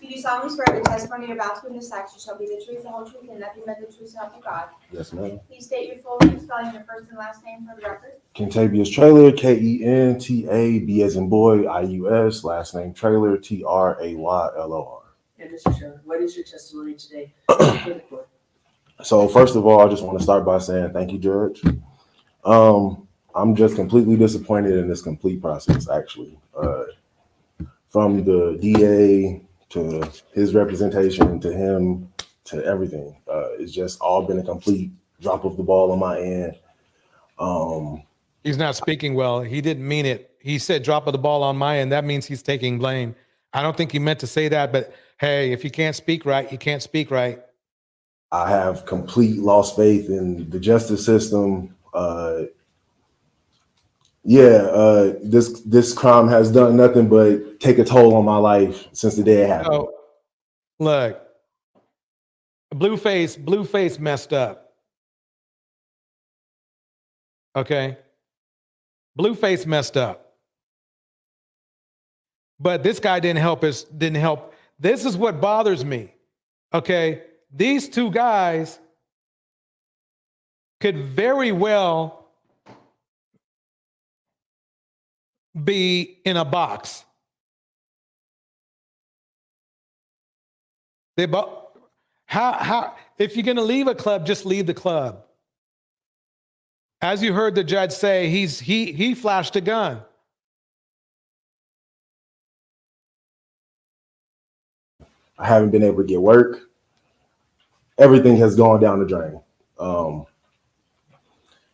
Do you solemnly swear the testimony you're about to give in this action shall be the truth, the whole truth, and nothing but the truth, so help you God? Yes, ma'am. Please state your full name, spelling your first and last name for the record. Kentavious Trailer, KentaB as in boy, IUS, last name Trailer, TRAYLOR. And Mr. Trailer, what is your testimony today for the court? So first of all, I just want to start by saying thank you, Judge. I'm just completely disappointed in this complete process, actually. From the DA to his representation to him to everything. It's just all been a complete drop of the ball on my end. He's not speaking well. He didn't mean it. He said drop of the ball on my end. That means he's taking blame. I don't think he meant to say that, but hey, if you can't speak right, you can't speak right. I have complete lost faith in the justice system. This crime has done nothing but take a toll on my life since the day it happened. So, look, Blueface messed up. Okay? Blueface messed up. But this guy didn't help. This is what bothers me. Okay? These two guys could very well be in a box. How if you're going to leave a club, just leave the club. As you heard the judge say, he flashed a gun. I haven't been able to get work. Everything has gone down the drain.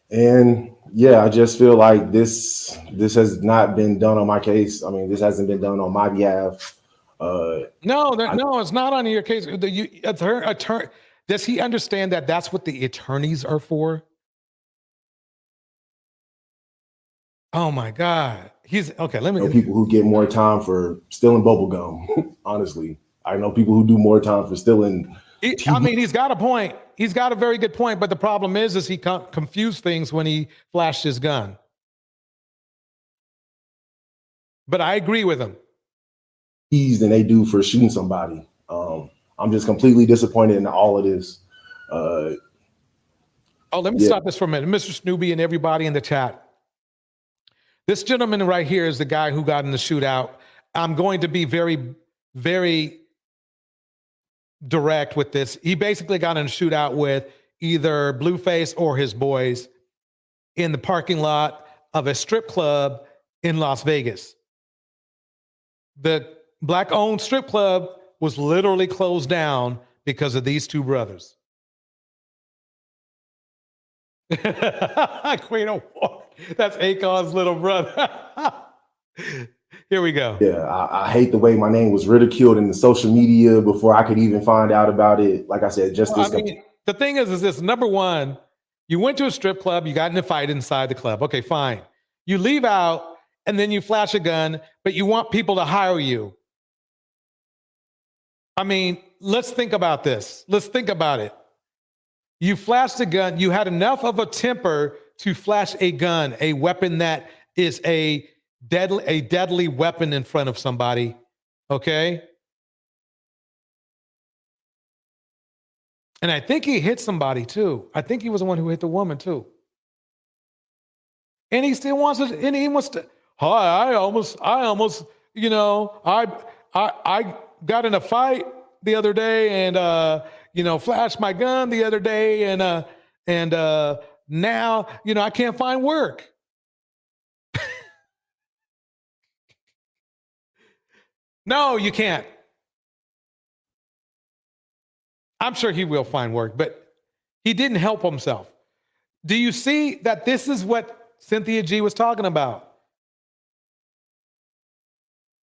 And yeah, I just feel like this has not been done on my case. I mean, this hasn't been done on my behalf. No, it's not on your case. Does he understand that that's what the attorneys are for? Oh my God. He's okay. Let me know people who get more time for stealing bubble gum. Honestly, I know people who do more time for stealing. I mean, he's got a point. He's got a very good point. But the problem is he confused things when he flashed his gun. But I agree with him. Than they do for shooting somebody. I'm just completely disappointed in all of this. Let me stop this for a minute. Mr. Snoopy and everybody in the chat. This gentleman right here is the guy who got in the shootout. I'm going to be very, very direct with this. He basically got in a shootout with either Blueface or his boys in the parking lot of a strip club in Las Vegas. The Black-owned strip club was literally closed down because of these two brothers. Queen of War. That's Akon's little brother. Here we go. Yeah, I hate the way my name was ridiculed in the social media before I could even find out about it. Like I said, the thing is this: number one, you went to a strip club, you got in a fight inside the club. Okay, fine. You leave out and then you flash a gun, but you want people to hire you. I mean, let's think about this. Let's think about it. You flashed a gun. You had enough of a temper to flash a gun, a weapon that is a deadly weapon in front of somebody. Okay? And I think he hit somebody too. I think he was the one who hit the woman too. And he still wants to, and he wants to, I almost, I got in a fight the other day and, flashed my gun the other day and now, I can't find work. No, you can't. I'm sure he will find work, but he didn't help himself. Do you see that this is what Cynthia G was talking about?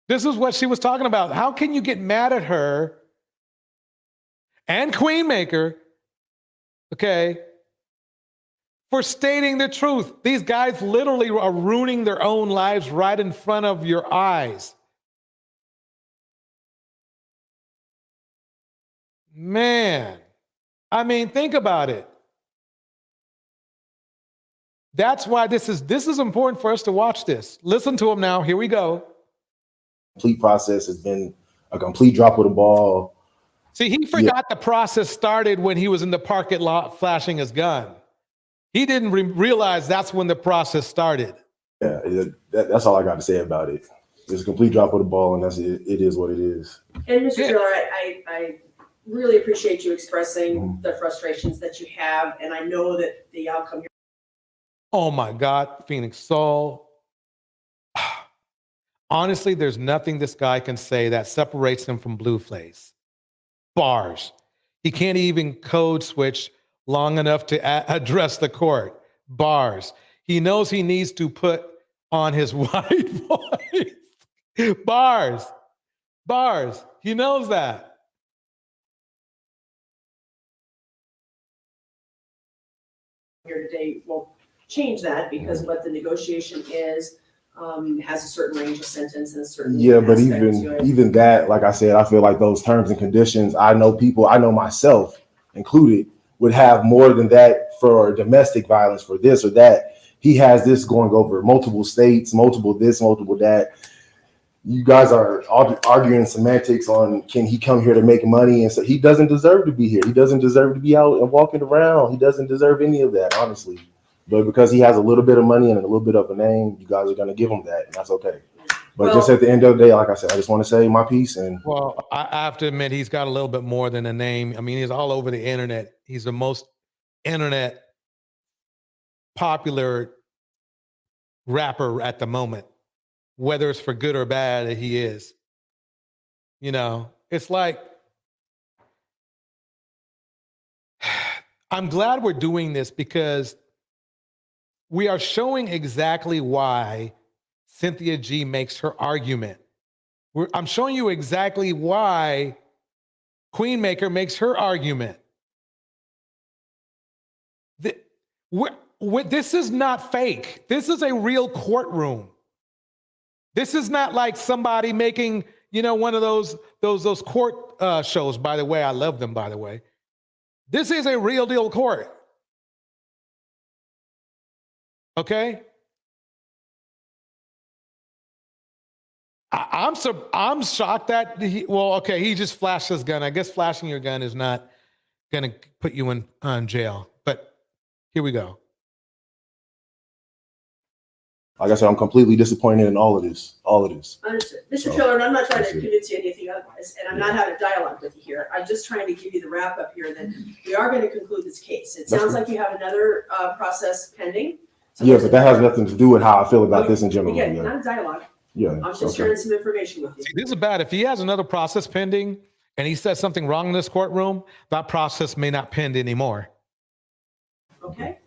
This is what she was talking about. How can you get mad at her and Queenmaker, okay, for stating the truth? These guys literally are ruining their own lives right in front of your eyes. Man, I mean, think about it. That's why this is important for us to watch this. Listen to him now. Here we go. Complete process has been a complete drop of the ball. See, he forgot the process started when he was in the parking lot flashing his gun. He didn't realize that's when the process started. Yeah, that's all I got to say about it. It's a complete drop of the ball, and that's it. It is what it is. And Mr. Taylor, I really appreciate you expressing the frustrations that you have, and I know that the outcome here. Oh my God, Phoenix Soul. Honestly, there's nothing this guy can say that separates him from Blueface. Bars. He can't even code switch long enough to address the court. Bars. He knows he needs to put on his white voice. Bars. Bars. He knows that. Here today won't change that because what the negotiation is has a certain range of sentence and a certain but even that, like I said, I feel like those terms and conditions, I know myself included, would have more than that for domestic violence, for this or that. He has this going over multiple states, multiple this, multiple that. You guys are arguing semantics on, can he come here to make money? And so he doesn't deserve to be here. He doesn't deserve to be out and walking around. He doesn't deserve any of that, honestly. But because he has a little bit of money and a little bit of a name, you guys are going to give him that, and that's okay. But just at the end of the day, like I said, I just want to say my piece. And well, I have to admit, he's got a little bit more than a name. I mean, he's all over the internet. He's the most internet popular rapper at the moment, whether it's for good or bad, he is. You know, it's like, I'm glad we're doing this because we are showing exactly why Cynthia G makes her argument. I'm showing you exactly why Queenmaker makes her argument. This is not fake. This is a real courtroom. This is not like somebody making, you know, one of those court shows. By the way, I love them, by the way. This is a real deal court. Okay? I'm shocked that he just flashed his gun. I guess flashing your gun is not going to put you in jail. But here we go. Like I said, I'm completely disappointed in all of this. Understood. Mr. Taylor, and I'm not trying to convince you anything otherwise, and I'm not having a dialogue with you here. I'm just trying to give you the wrap up here that we are going to conclude this case. It sounds like you have another process pending. Yeah, but that has nothing to do with how I feel about this in general. Again, not a dialogue. Yeah. I'm just sharing some information with you. See, this is bad. If he has another process pending and he says something wrong in this courtroom, that process may not pend anymore. Okay.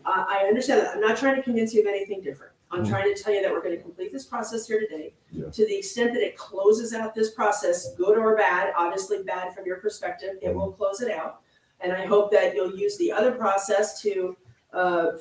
I understand that. I'm not trying to convince you of anything different. I'm trying to tell you that we're going to complete this process here today. Yeah. To the extent that it closes out this process, good or bad, obviously bad from your perspective, it will close it out. And I hope that you'll use the other process to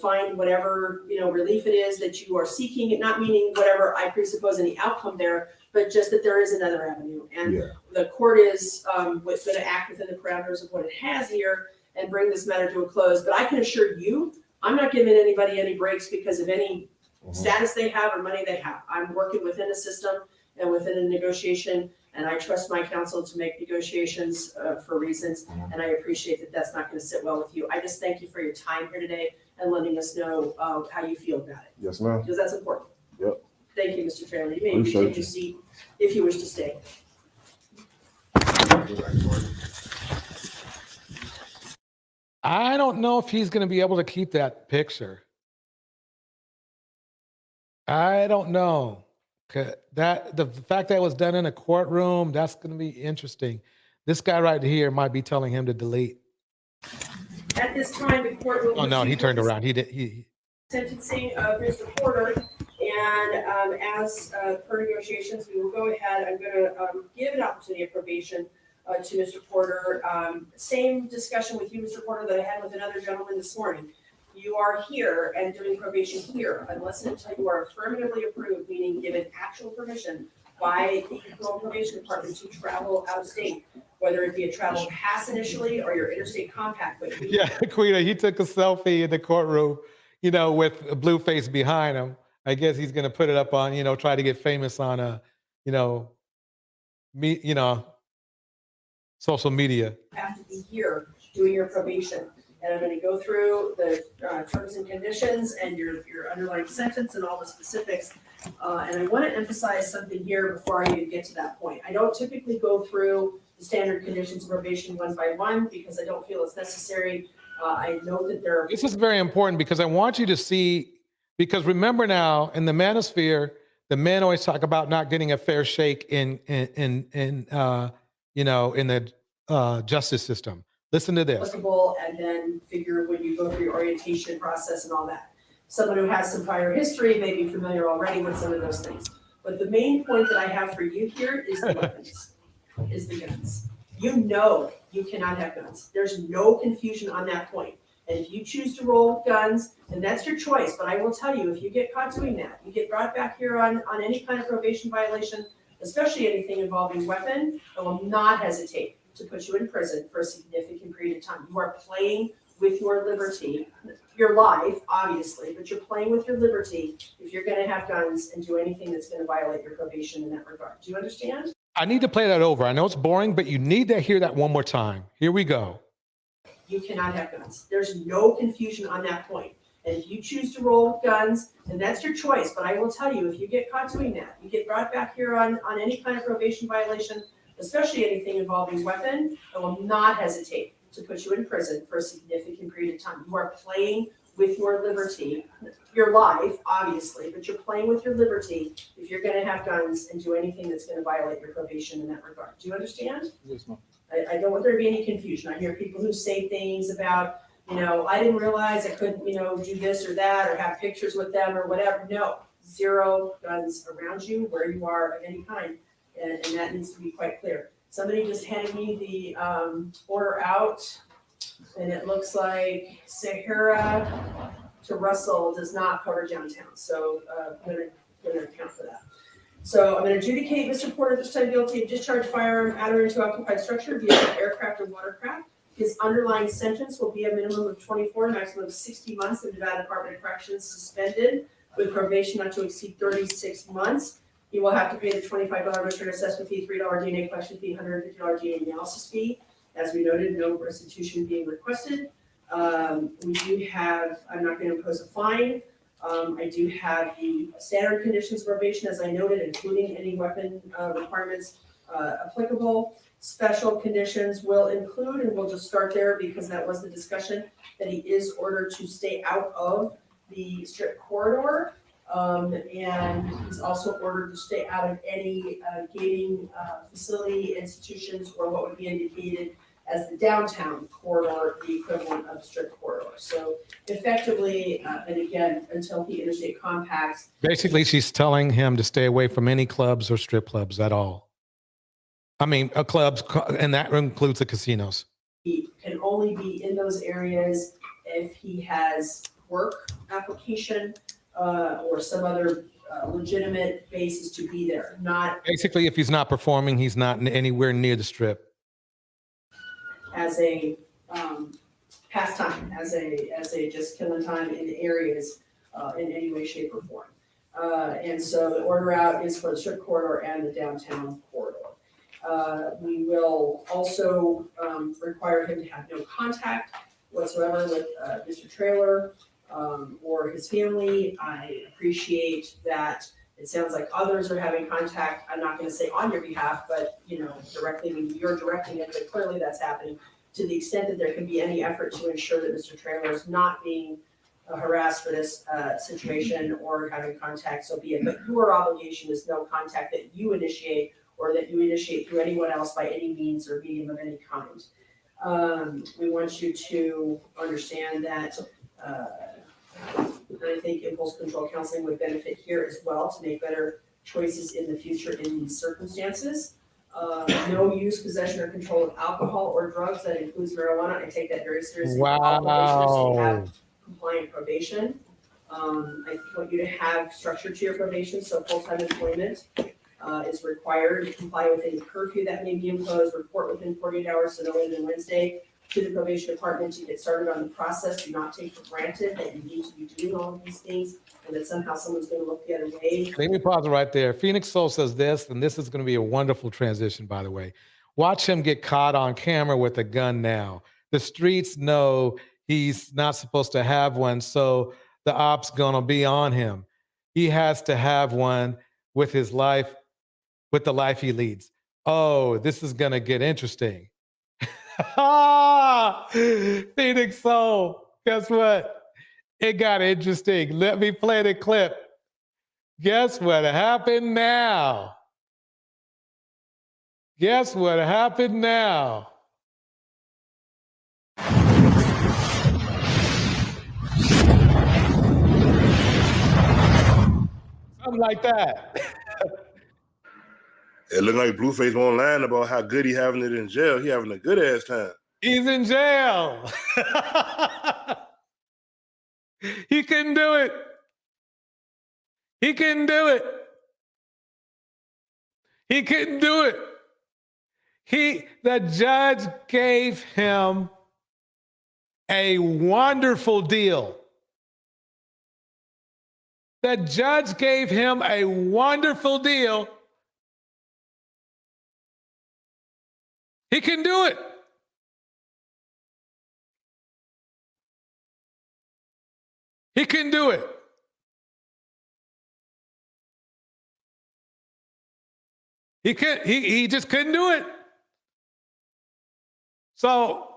find whatever relief it is that you are seeking, not meaning whatever I presuppose any outcome there, but just that there is another avenue. And the court is going to act within the parameters of what it has here and bring this matter to a close. But I can assure you, I'm not giving anybody any breaks because of any status they have or money they have. I'm working within a system and within a negotiation, and I trust my counsel to make negotiations for reasons, and I appreciate that that's not going to sit well with you. I just thank you for your time here today and letting us know how you feel about it. Yes, ma'am. Because that's important. Yep. Thank you, Mr. Taylor. You may take your seat if you wish to stay. I don't know if he's going to be able to keep that picture. I don't know. The fact that it was done in a courtroom, that's going to be interesting. This guy right here might be telling him to delete. At this time, the court will. Oh no, he turned around. He sentencing of Mr. Porter, and as per negotiations, we will go ahead. I'm going to give an opportunity of probation to Mr. Porter. Same discussion with you, Mr. Porter, that I had with another gentleman this morning. You are here and doing probation here unless and until you are affirmatively approved, meaning given actual permission by the criminal probation department to travel out of state, whether it be a travel pass initially or your interstate compact. But Queen, he took a selfie in the courtroom, with Blueface behind him. I guess he's going to put it up on, try to get famous on social media. Have to be here doing your probation. And I'm going to go through the terms and conditions and your underlying sentence and all the specifics. And I want to emphasize something here before I even get to that point. I don't typically go through the standard conditions of probation one by one because I don't feel it's necessary. I know that there are. This is very important because I want you to see, because remember now in the manosphere, the men always talk about not getting a fair shake in the justice system. Listen to this. Applicable, and then figure when you go through your orientation process and all that. Someone who has some prior history may be familiar already with some of those things. But the main point that I have for you here is the weapons, is the guns. You know you cannot have guns. There's no confusion on that point. And if you choose to roll guns, then that's your choice. But I will tell you, if you get caught doing that, you get brought back here on any kind of probation violation, especially anything involving weapon, I will not hesitate to put you in prison for a significant period of time. You are playing with your liberty, your life, obviously, but you're playing with your liberty if you're going to have guns and do anything that's going to violate your probation in that regard. Do you understand? I need to play that over. I know it's boring, but you need to hear that one more time. Here we go. You cannot have guns. There's no confusion on that point. And if you choose to roll guns, then that's your choice. But I will tell you, if you get caught doing that, you get brought back here on any kind of probation violation, especially anything involving weapon, I will not hesitate to put you in prison for a significant period of time. You are playing with your liberty, your life, obviously, but you're playing with your liberty if you're going to have guns and do anything that's going to violate your probation in that regard. Do you understand? Yes, ma'am. I don't want there to be any confusion. I hear people who say things about, I didn't realize I couldn't, do this or that or have pictures with them or whatever. No, 0 guns around you where you are of any kind. And that needs to be quite clear. Somebody just handed me the order out, and it looks like Sahara to Russell does not cover downtown. So I'm going to account for that. So I'm going to adjudicate Mr. Porter this time guilty of discharge firearm at or into occupied structure via aircraft or watercraft. His underlying sentence will be a minimum of 24, maximum of 60 months in Nevada Department of Corrections suspended with probation not to exceed 36 months. He will have to pay the $25 return assessment fee, $3 DNA question fee, $150 DNA analysis fee. As we noted, no restitution being requested. We do have, I'm not going to impose a fine. I do have the standard conditions of probation, as I noted, including any weapon requirements applicable. Special conditions will include, and we'll just start there because that was the discussion, that he is ordered to stay out of the strip corridor. And he's also ordered to stay out of any gating facility, institutions, or what would be indicated as the downtown corridor, the equivalent of the strip corridor. So effectively, and again, until he interstate compacts. Basically, she's telling him to stay away from any clubs or strip clubs at all. I mean, clubs, and that includes the casinos. He can only be in those areas if he has work application or some other legitimate basis to be there. Not basically, if he's not performing, he's not anywhere near the strip. As a pastime, as a just killing time in areas in any way, shape, or form. And so the order out is for the strip corridor and the downtown corridor. We will also require him to have no contact whatsoever with Mr. Traylor or his family. I appreciate that it sounds like others are having contact. I'm not going to say on your behalf, but directly when you're directing it, but clearly that's happening to the extent that there can be any effort to ensure that Mr. Traylor is not being harassed for this situation or having contact, so be it. But your obligation is no contact that you initiate or that you initiate through anyone else by any means or medium of any kind. We want you to understand that I think impulse control counseling would benefit here as well to make better choices in the future in these circumstances. No use, possession, or control of alcohol or drugs. That includes marijuana. I take that very seriously. Wow. Have compliant probation. I want you to have structure to your probation, so full-time employment is required. Comply with any curfew that may be imposed. Report within 48 hours, so no later than Wednesday. to the probation department to get started on the process. Do not take for granted that you need to be doing all of these things and that somehow someone's going to look the other way. Let me pause it right there. Phoenix Soul says this, and this is going to be a wonderful transition, by the way. Watch him get caught on camera with a gun now. The streets know he's not supposed to have one, so the ops going to be on him. He has to have one with his life, with the life he leads. Oh, this is going to get interesting. Phoenix Soul, guess what? It got interesting. Let me play the clip. Guess what happened now? Guess what happened now? Something like that. It looked like Blueface won't lying about how good he having it in jail. He having a good ass time. He's in jail. He couldn't do it. He couldn't do it. He couldn't do it. The judge gave him a wonderful deal. The judge gave him a wonderful deal. He can do it. He can do it. He just couldn't do it. So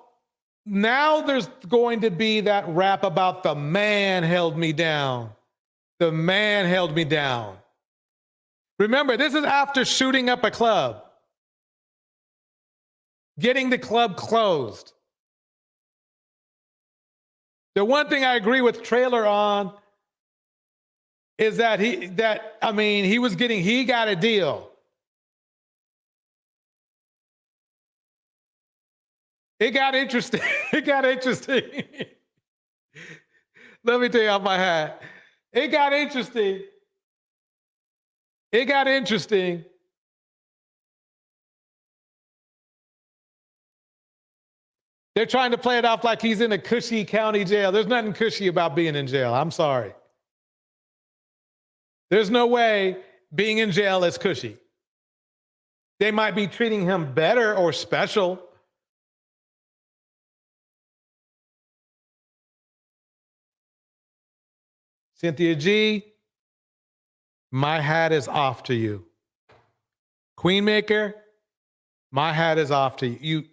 now there's going to be that rap about the man held me down. The man held me down. Remember, this is after shooting up a club, getting the club closed. The one thing I agree with Trailer on is that he got a deal. It got interesting. It got interesting. Let me tell you off my hat. It got interesting. It got interesting. They're trying to play it off like he's in a cushy county jail. There's nothing cushy about being in jail. I'm sorry. There's no way being in jail is cushy. They might be treating him better or special. Cynthia G, my hat is off to you. Queenmaker, my hat is off to you.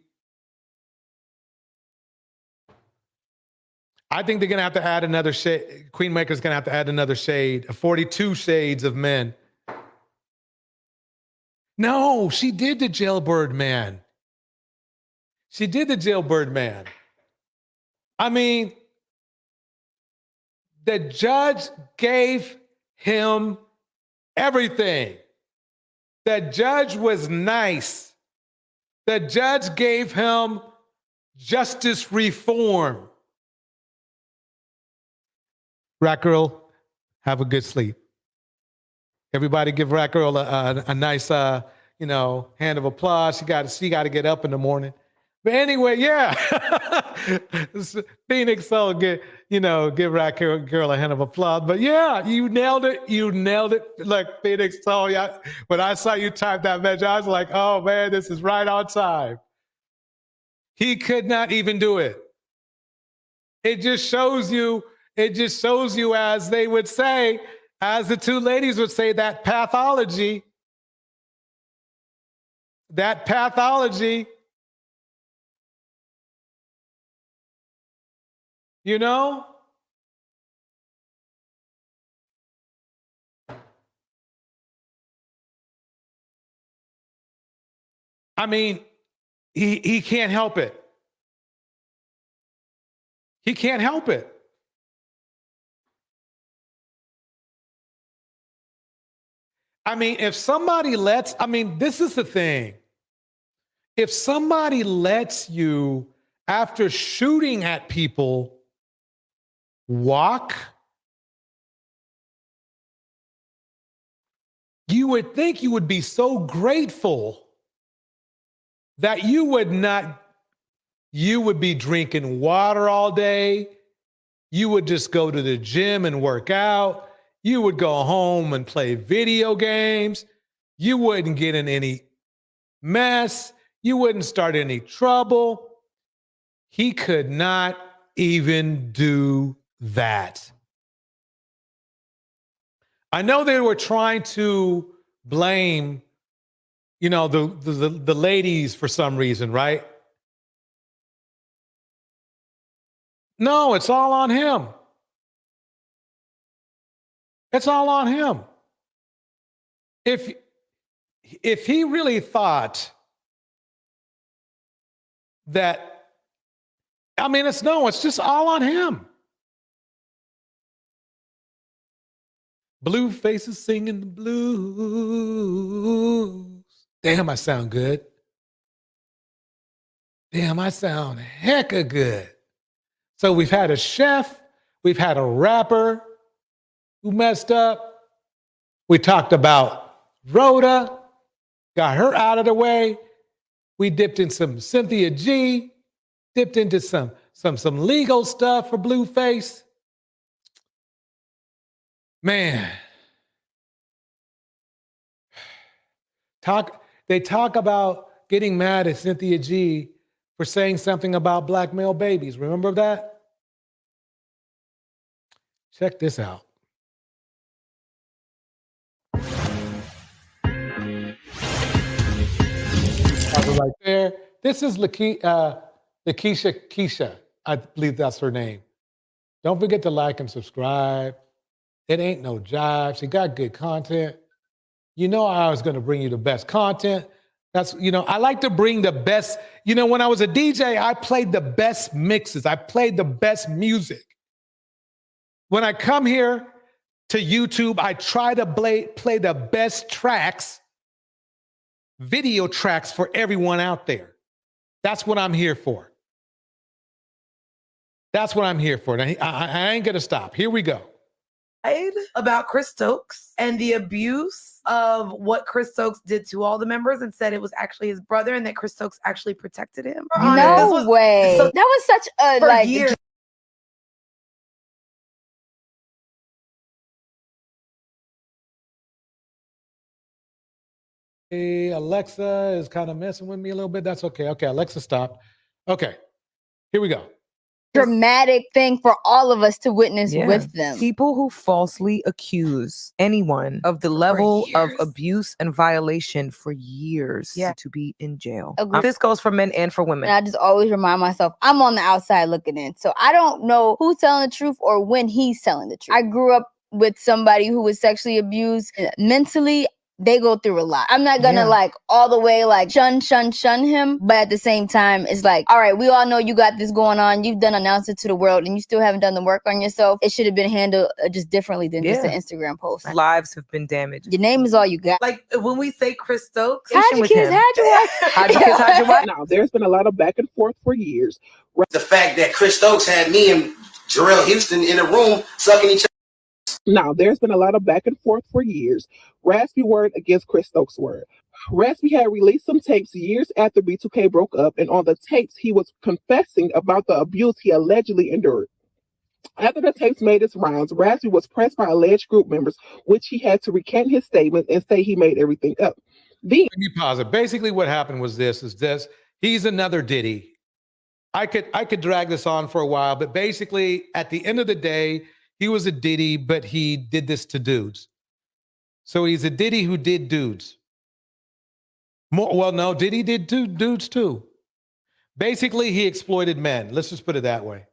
I think they're going to have to add another shade. Queenmaker's going to have to add another shade, 42 shades of men. No, she did the jailbird man. She did the jailbird man. I mean, the judge gave him everything. The judge was nice. The judge gave him justice reform. Rat Girl, have a good sleep. Everybody give Rat Girl a nice, hand of applause. She got to get up in the morning. But anyway, yeah. Phoenix Soul, give Rat Girl a hand of applause. But yeah, you nailed it. You nailed it. Look, Phoenix Soul, when I saw you type that message, I was like, oh man, this is right on time. He could not even do it. It just shows you, as they would say, as the two ladies would say, that pathology. That pathology. You know? I mean, he can't help it. He can't help it. I mean, this is the thing. If somebody lets you, after shooting at people, walk, you would think you would be so grateful that you would not You would be drinking water all day. You would just go to the gym and work out. You would go home and play video games. You wouldn't get in any mess. You wouldn't start any trouble. He could not even do that. I know they were trying to blame, the ladies for some reason, right? No, it's all on him. It's all on him. If he really thought that, it's just all on him. Blueface is singing the blues. Damn, I sound good. Damn, I sound hecka good. So we've had a chef, we've had a rapper who messed up. We talked about Rhoda, got her out of the way. We dipped in some CYN-G, dipped into some legal stuff for Blueface. Man, they talk about getting mad at CYN-G for saying something about black male babies. Remember that? Check this out. Right there. This is Keisha. I believe that's her name. Don't forget to like and subscribe. It ain't no jive. She got good content. I was going to bring you the best content. That's, I like to bring the best. When I was a DJ, I played the best mixes. I played the best music. When I come here to YouTube, I try to play the best tracks, video tracks for everyone out there. That's what I'm here for. That's what I'm here for. Now, I ain't going to stop. Here we go. About Chris Stokes and the abuse of what Chris Stokes did to all the members, and said it was actually his brother and that Chris Stokes actually protected him. No way. So, that was such a for years. Hey, Alexa is kind of messing with me a little bit. That's okay. Okay, Alexa, stop. Okay, here we go. Dramatic thing for all of us to witness with them. People who falsely accuse anyone of the level of abuse and violation for years to be in jail. This goes for men and for women. And I just always remind myself, I'm on the outside looking in. So I don't know who's telling the truth or when he's telling the truth. I grew up with somebody who was sexually abused mentally. They go through a lot. I'm not gonna all the way shun him, but at the same time, it's like, all right, we all know you got this going on. You've done announced it to the world, and you still haven't done the work on yourself. It should have been handled just differently than just an Instagram post. Lives have been damaged. Your name is all you got. Like when we say Chris Stokes, hide your kids, hide your wife. Hide your kids, hide your wife. Now, there's been a lot of back and forth for years. The fact that Chris Stokes had me and Jarrell Houston in a room sucking each other. Now, there's been a lot of back and forth for years. Raspy word against Chris Stokes' word. Raspy had released some tapes years after B2K broke up, and on the tapes, he was confessing about the abuse he allegedly endured. After the tapes made its rounds, Raspy was pressed by alleged group members, which he had to recant his statement and say he made everything up. Let me pause it. Basically, what happened was this. He's another Diddy. I could drag this on for a while, but basically, at the end of the day, he was a Diddy, but he did this to dudes. So he's a Diddy who did dudes. Diddy did dudes too. Basically, he exploited men. Let's just put it that way.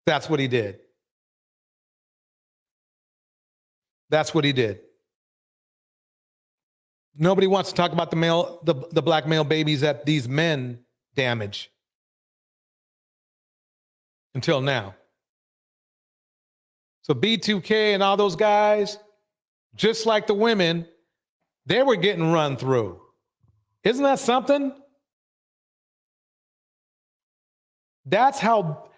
That's what he did. That's what he did. Nobody wants to talk about the black male babies that these men damage. Until now. So B2K and all those guys, just like the women, they were getting run through. Isn't that something? That's how,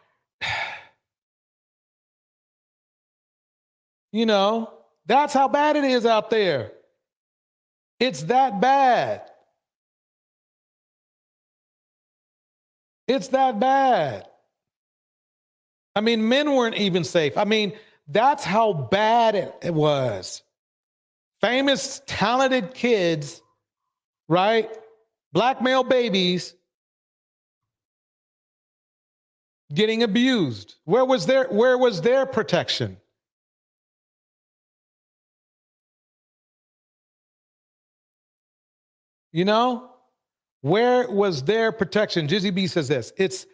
that's how bad it is out there. It's that bad. It's that bad. I mean, men weren't even safe. I mean, that's how bad it was. Famous, talented kids, right? Black male babies getting abused. Where was their protection? You know? Where was their protection? Jizzy B says this. It's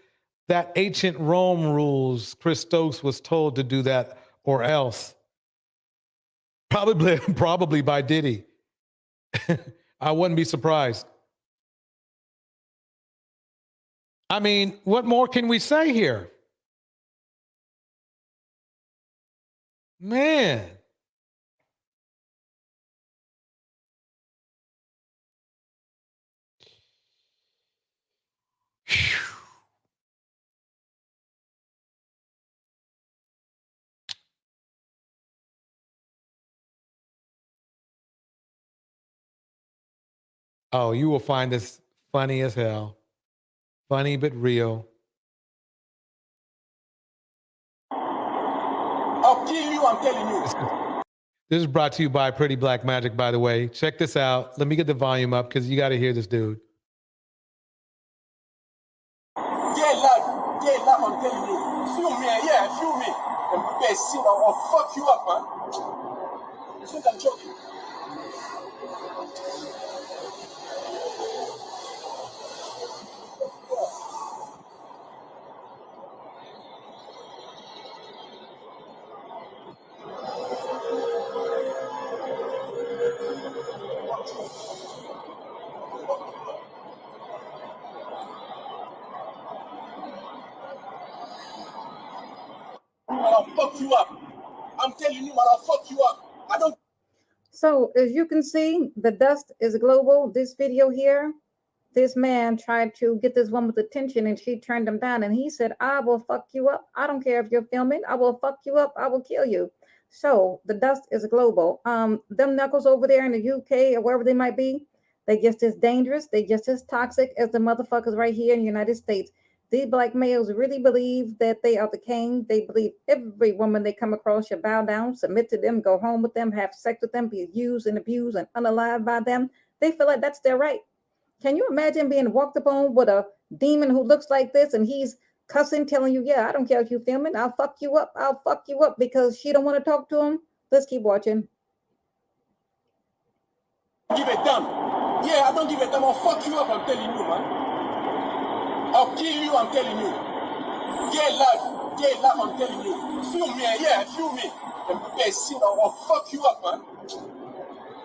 that ancient Rome rules. Chris Stokes was told to do that or else. Probably by Diddy. I wouldn't be surprised. I mean, what more can we say here? Man. Oh, you will find this funny as hell. Funny but real. I'll kill you, I'm telling you. This is brought to you by Pretty Black Magic, by the way. Check this out. Let me get the volume up because you got to hear this dude. Yeah, lad, I'm telling you. Feel me, yeah, feel me. And best, I'll fuck you up, man. You think I'm joking? I'll fuck you up. I'm telling you, man, I'll fuck you up. I don't. So as you can see, the dust is global. This video here, this man tried to get this woman's attention and she turned him down and he said, I will fuck you up. I don't care if you're filming. I will fuck you up. I will kill you. So the dust is global. Them knuckles over there in the UK or wherever they might be, they just as dangerous. They just as toxic as the motherfuckers right here in the United States. These black males really believe that they are the king. They believe every woman they come across should bow down, submit to them, go home with them, have sex with them, be used and abused and unalived by them. They feel like that's their right. Can you imagine being walked upon with a demon who looks like this and he's cussing, telling you, yeah, I don't care if you're filming. I'll fuck you up. I'll fuck you up because she don't want to talk to him. Let's keep watching. Give a damn. Yeah, I don't give a damn. I'll fuck you up, I'm telling you, man. I'll kill you, I'm telling you. Yeah, lad, I'm telling you. Feel me, yeah, feel me. And best, I'll fuck you up, man.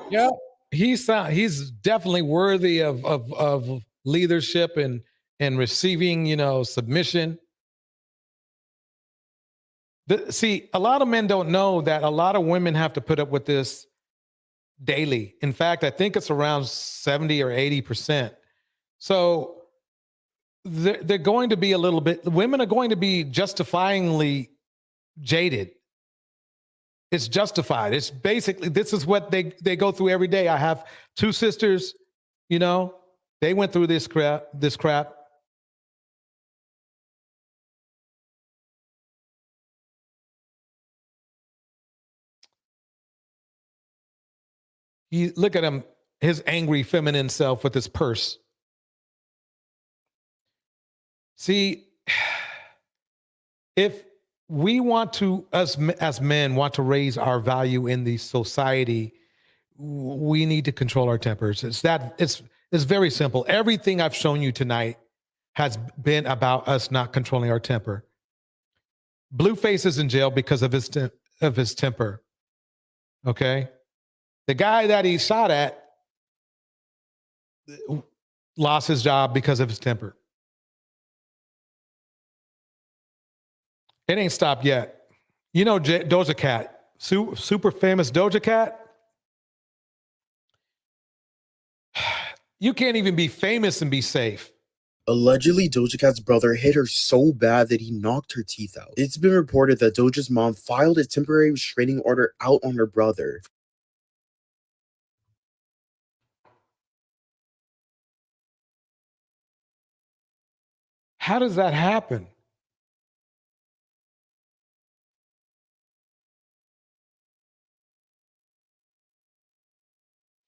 Yeah, he's definitely worthy of leadership and receiving, submission. See, a lot of men don't know that a lot of women have to put up with this daily. In fact, I think it's around 70 or 80%. So they're going to be women are going to be justifyingly jaded. It's justified. It's basically, this is what they go through every day. I have two sisters, they went through this crap. Look at him, his angry feminine self with his purse. See, if we want to, as men, want to raise our value in the society, we need to control our tempers. It's very simple. Everything I've shown you tonight has been about us not controlling our temper. Blueface is in jail because of his temper. Okay, the guy that he shot at lost his job because of his temper. It ain't stopped yet. Doja Cat, super famous Doja Cat. You can't even be famous and be safe. Allegedly, Doja Cat's brother hit her so bad that he knocked her teeth out. It's been reported that Doja's mom filed a temporary restraining order out on her brother. How does that happen?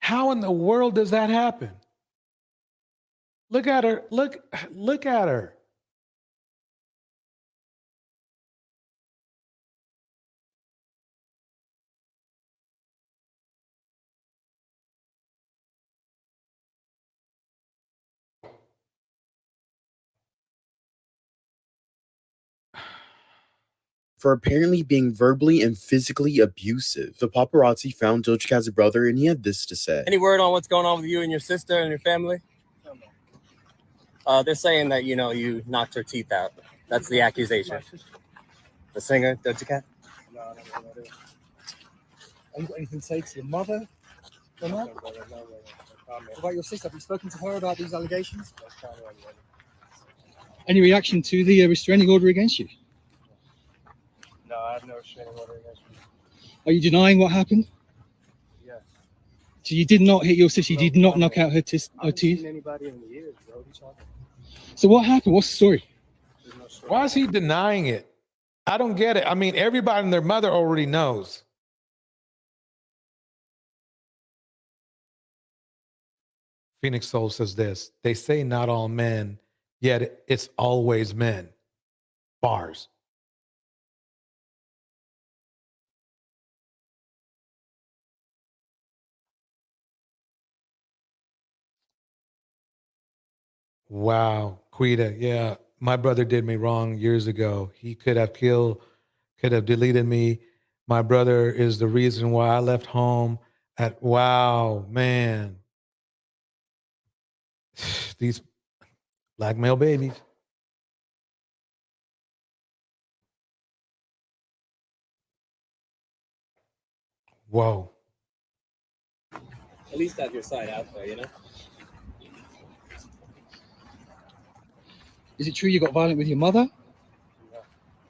How in the world does that happen? Look at her. Look at her. For apparently being verbally and physically abusive. The paparazzi found Doja Cat's brother and he had this to say. Any word on what's going on with you and your sister and your family? They're saying that, you know, you knocked her teeth out. That's the accusation. The singer, Doja Cat? No. Have you got anything to say to your mother? Or not? No. What about your sister? Have you spoken to her about these allegations? Any reaction to the restraining order against you? No, I have no restraining order against me. Are you denying what happened? Yes. So you did not hit your sister, you did not knock out her teeth? I haven't seen anybody in the years, bro. So what happened? What's the story? Why is he denying it? I don't get it. I mean, everybody and their mother already knows. Phoenix Soul says this. They say not all men, yet it's always men. Bars. Wow, Quita, yeah. My brother did me wrong years ago. He could have killed, could have deleted me. My brother is the reason why I left home at, wow, man. These black male babies. Whoa. At least have your side out there, you know? Is it true you got violent with your mother?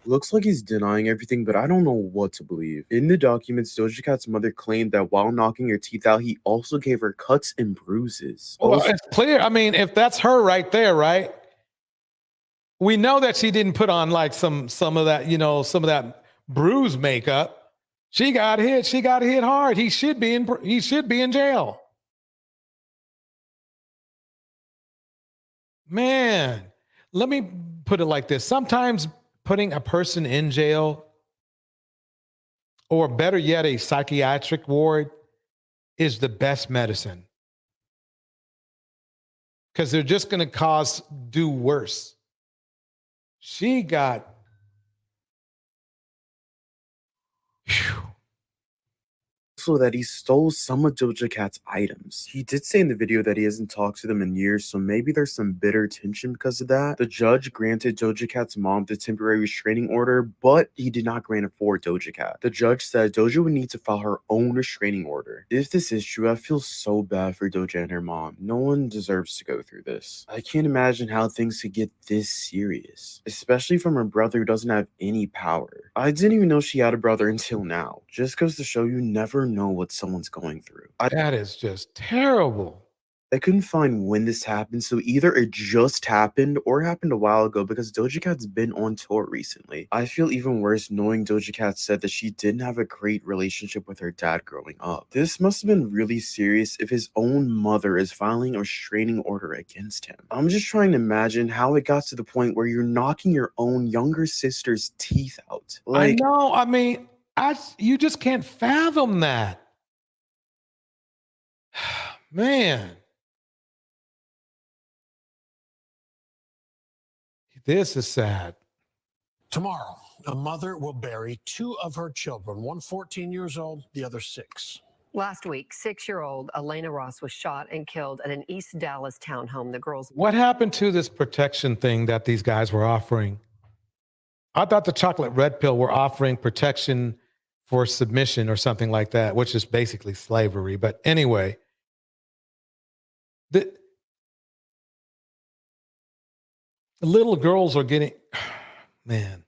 Looks like he's denying everything, but I don't know what to believe. In the documents, Doja Cat's mother claimed that while knocking her teeth out, he also gave her cuts and bruises. Well, it's clear. I mean, if that's her right there, right? We know that she didn't put on like some of that, you know, some of that bruise makeup. She got hit. She got hit hard. He should be in jail. Man, let me put it like this. Sometimes putting a person in jail, or better yet, a psychiatric ward, is the best medicine. Because they're just going to do worse. She got... Also that he stole some of Doja Cat's items. He did say in the video that he hasn't talked to them in years, so maybe there's some bitter tension because of that. The judge granted Doja Cat's mom the temporary restraining order, but he did not grant it for Doja Cat. The judge said Doja would need to file her own restraining order. If this is true, I feel so bad for Doja and her mom. No one deserves to go through this. I can't imagine how things could get this serious, especially from her brother who doesn't have any power. I didn't even know she had a brother until now. Just goes to show you never know what someone's going through. That is just terrible. I couldn't find when this happened, so either it just happened or happened a while ago because Doja Cat's been on tour recently. I feel even worse knowing Doja Cat said that she didn't have a great relationship with her dad growing up. This must have been really serious if his own mother is filing a restraining order against him. I'm just trying to imagine how it got to the point where you're knocking your own younger sister's teeth out. I know. I mean, you just can't fathom that. Man. This is sad. Tomorrow, a mother will bury two of her children, one 14 years old, the other 6. Last week, 6-year-old Elena Ross was shot and killed at an East Dallas townhome. The girls. What happened to this protection thing that these guys were offering? I thought the chocolate red pill were offering protection for submission or something like that, which is basically slavery. But anyway, the little girls are getting, man.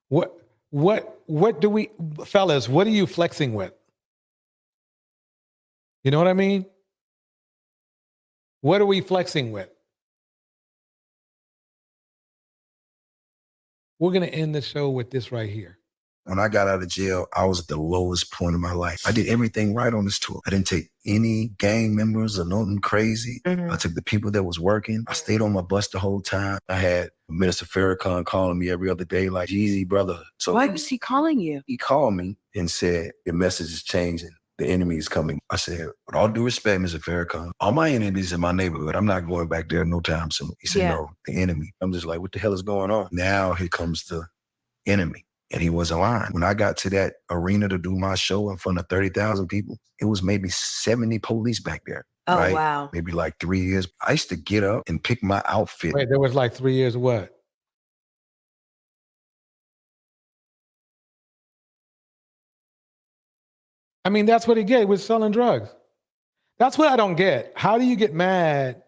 What do we, fellas, what are you flexing with? You know what I mean? What are we flexing with? We're going to end the show with this right here. When I got out of jail, I was at the lowest point of my life. I did everything right on this tour. I didn't take any gang members or nothing crazy. I took the people that was working. I stayed on my bus the whole time. I had Minister Farrakhan calling me every other day like, Jeezy, brother. So Why was he calling you? he called me and said, your message is changing. The enemy is coming. I said, with all due respect, Mr. Farrakhan, all my enemies in my neighborhood. I'm not going back there no time soon. He said, no, the enemy. I'm just like, what the hell is going on? Now here comes the enemy. And he wasn't lying. When I got to that arena to do my show in front of 30,000 people, it was maybe 70 police back there. Oh, right? wow. Maybe like 3 years. I used to get up and pick my outfit. Wait, there was like 3 years of what? I mean, that's what he get with selling drugs. That's what I don't get. How do you get mad?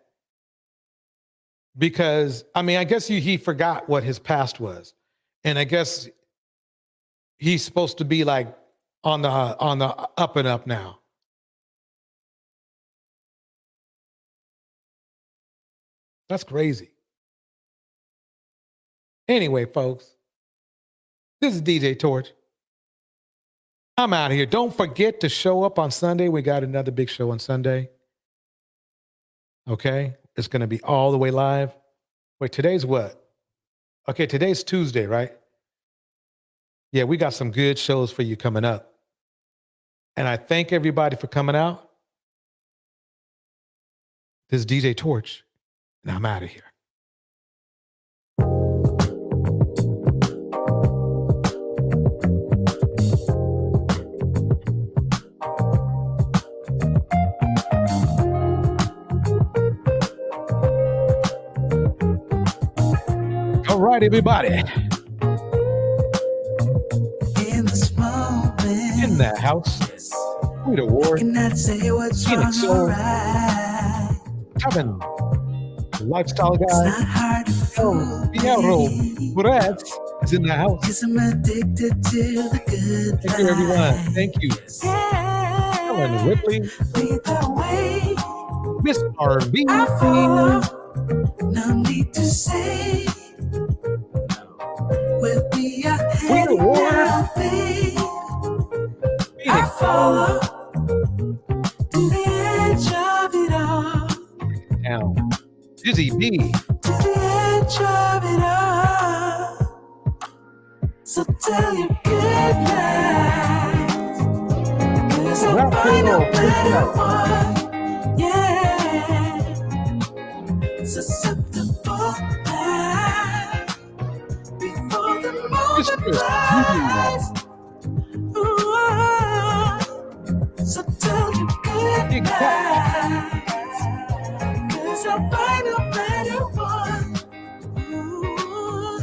Because, I mean, I guess he forgot what his past was. And I guess he's supposed to be like on the up and up now. That's crazy. Anyway, folks, this is DJ Torch. I'm out of here. Don't forget to show up on Sunday. We got another big show on Sunday. Okay? It's going to be all the way live. Wait, today's what? Okay, today's Tuesday, right? Yeah, we got some good shows for you coming up. And I thank everybody for coming out. This is DJ Torch, and I'm out of here. All right, everybody. In the house, Sweet Award, Phoenix Soul, Kevin, Lifestyle Guy, El Piero Perez is in the house. Thank you, everyone. Thank you. Ellen Ripley, Miss RV. No need to say we'll be Sweet Award. I follow to the edge of it all. Now, Dizzy B. To the edge of it all. So tell your good night. 'Cause I'll find a better one. Yeah. Susceptible now. Before the moment flies. So tell you good night, 'cause I'll find a better one. Ooh,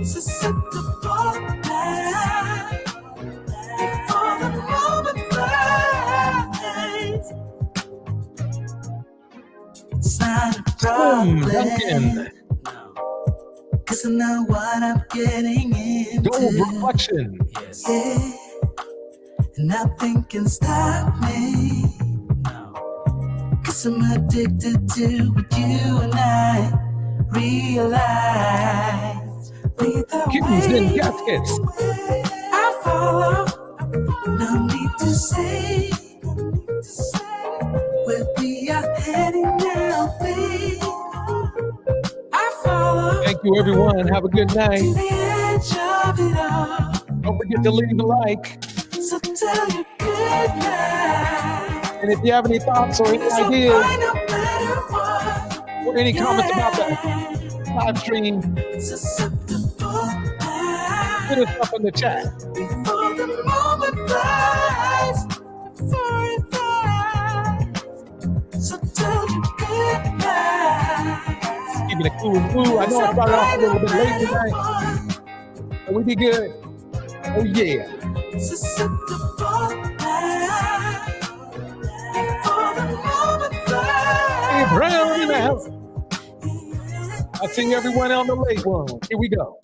susceptible now, before the moment flies. It's not a problem, 'cause I know what I'm getting into. Gold Reflection. Yeah. Nothing can stop me. No. 'Cause I'm addicted to what you and I realize. Kittens in Gaskets. I follow. No need to say where we are heading now, babe. I follow. Thank you, everyone. Have a good night. To the edge of it all. Don't forget to leave a like. So tell you good night. And if you have any thoughts or any ideas or any comments about the live stream, hit us up in the chat. Before the moment flies, before it flies. So tell you good night. Keeping it cool and blue. I know I started off a little bit late tonight, but we be good. Oh yeah. Susceptible now, before the moment flies. Hey, Brown in the house. I'll see everyone on the late one. Here we go.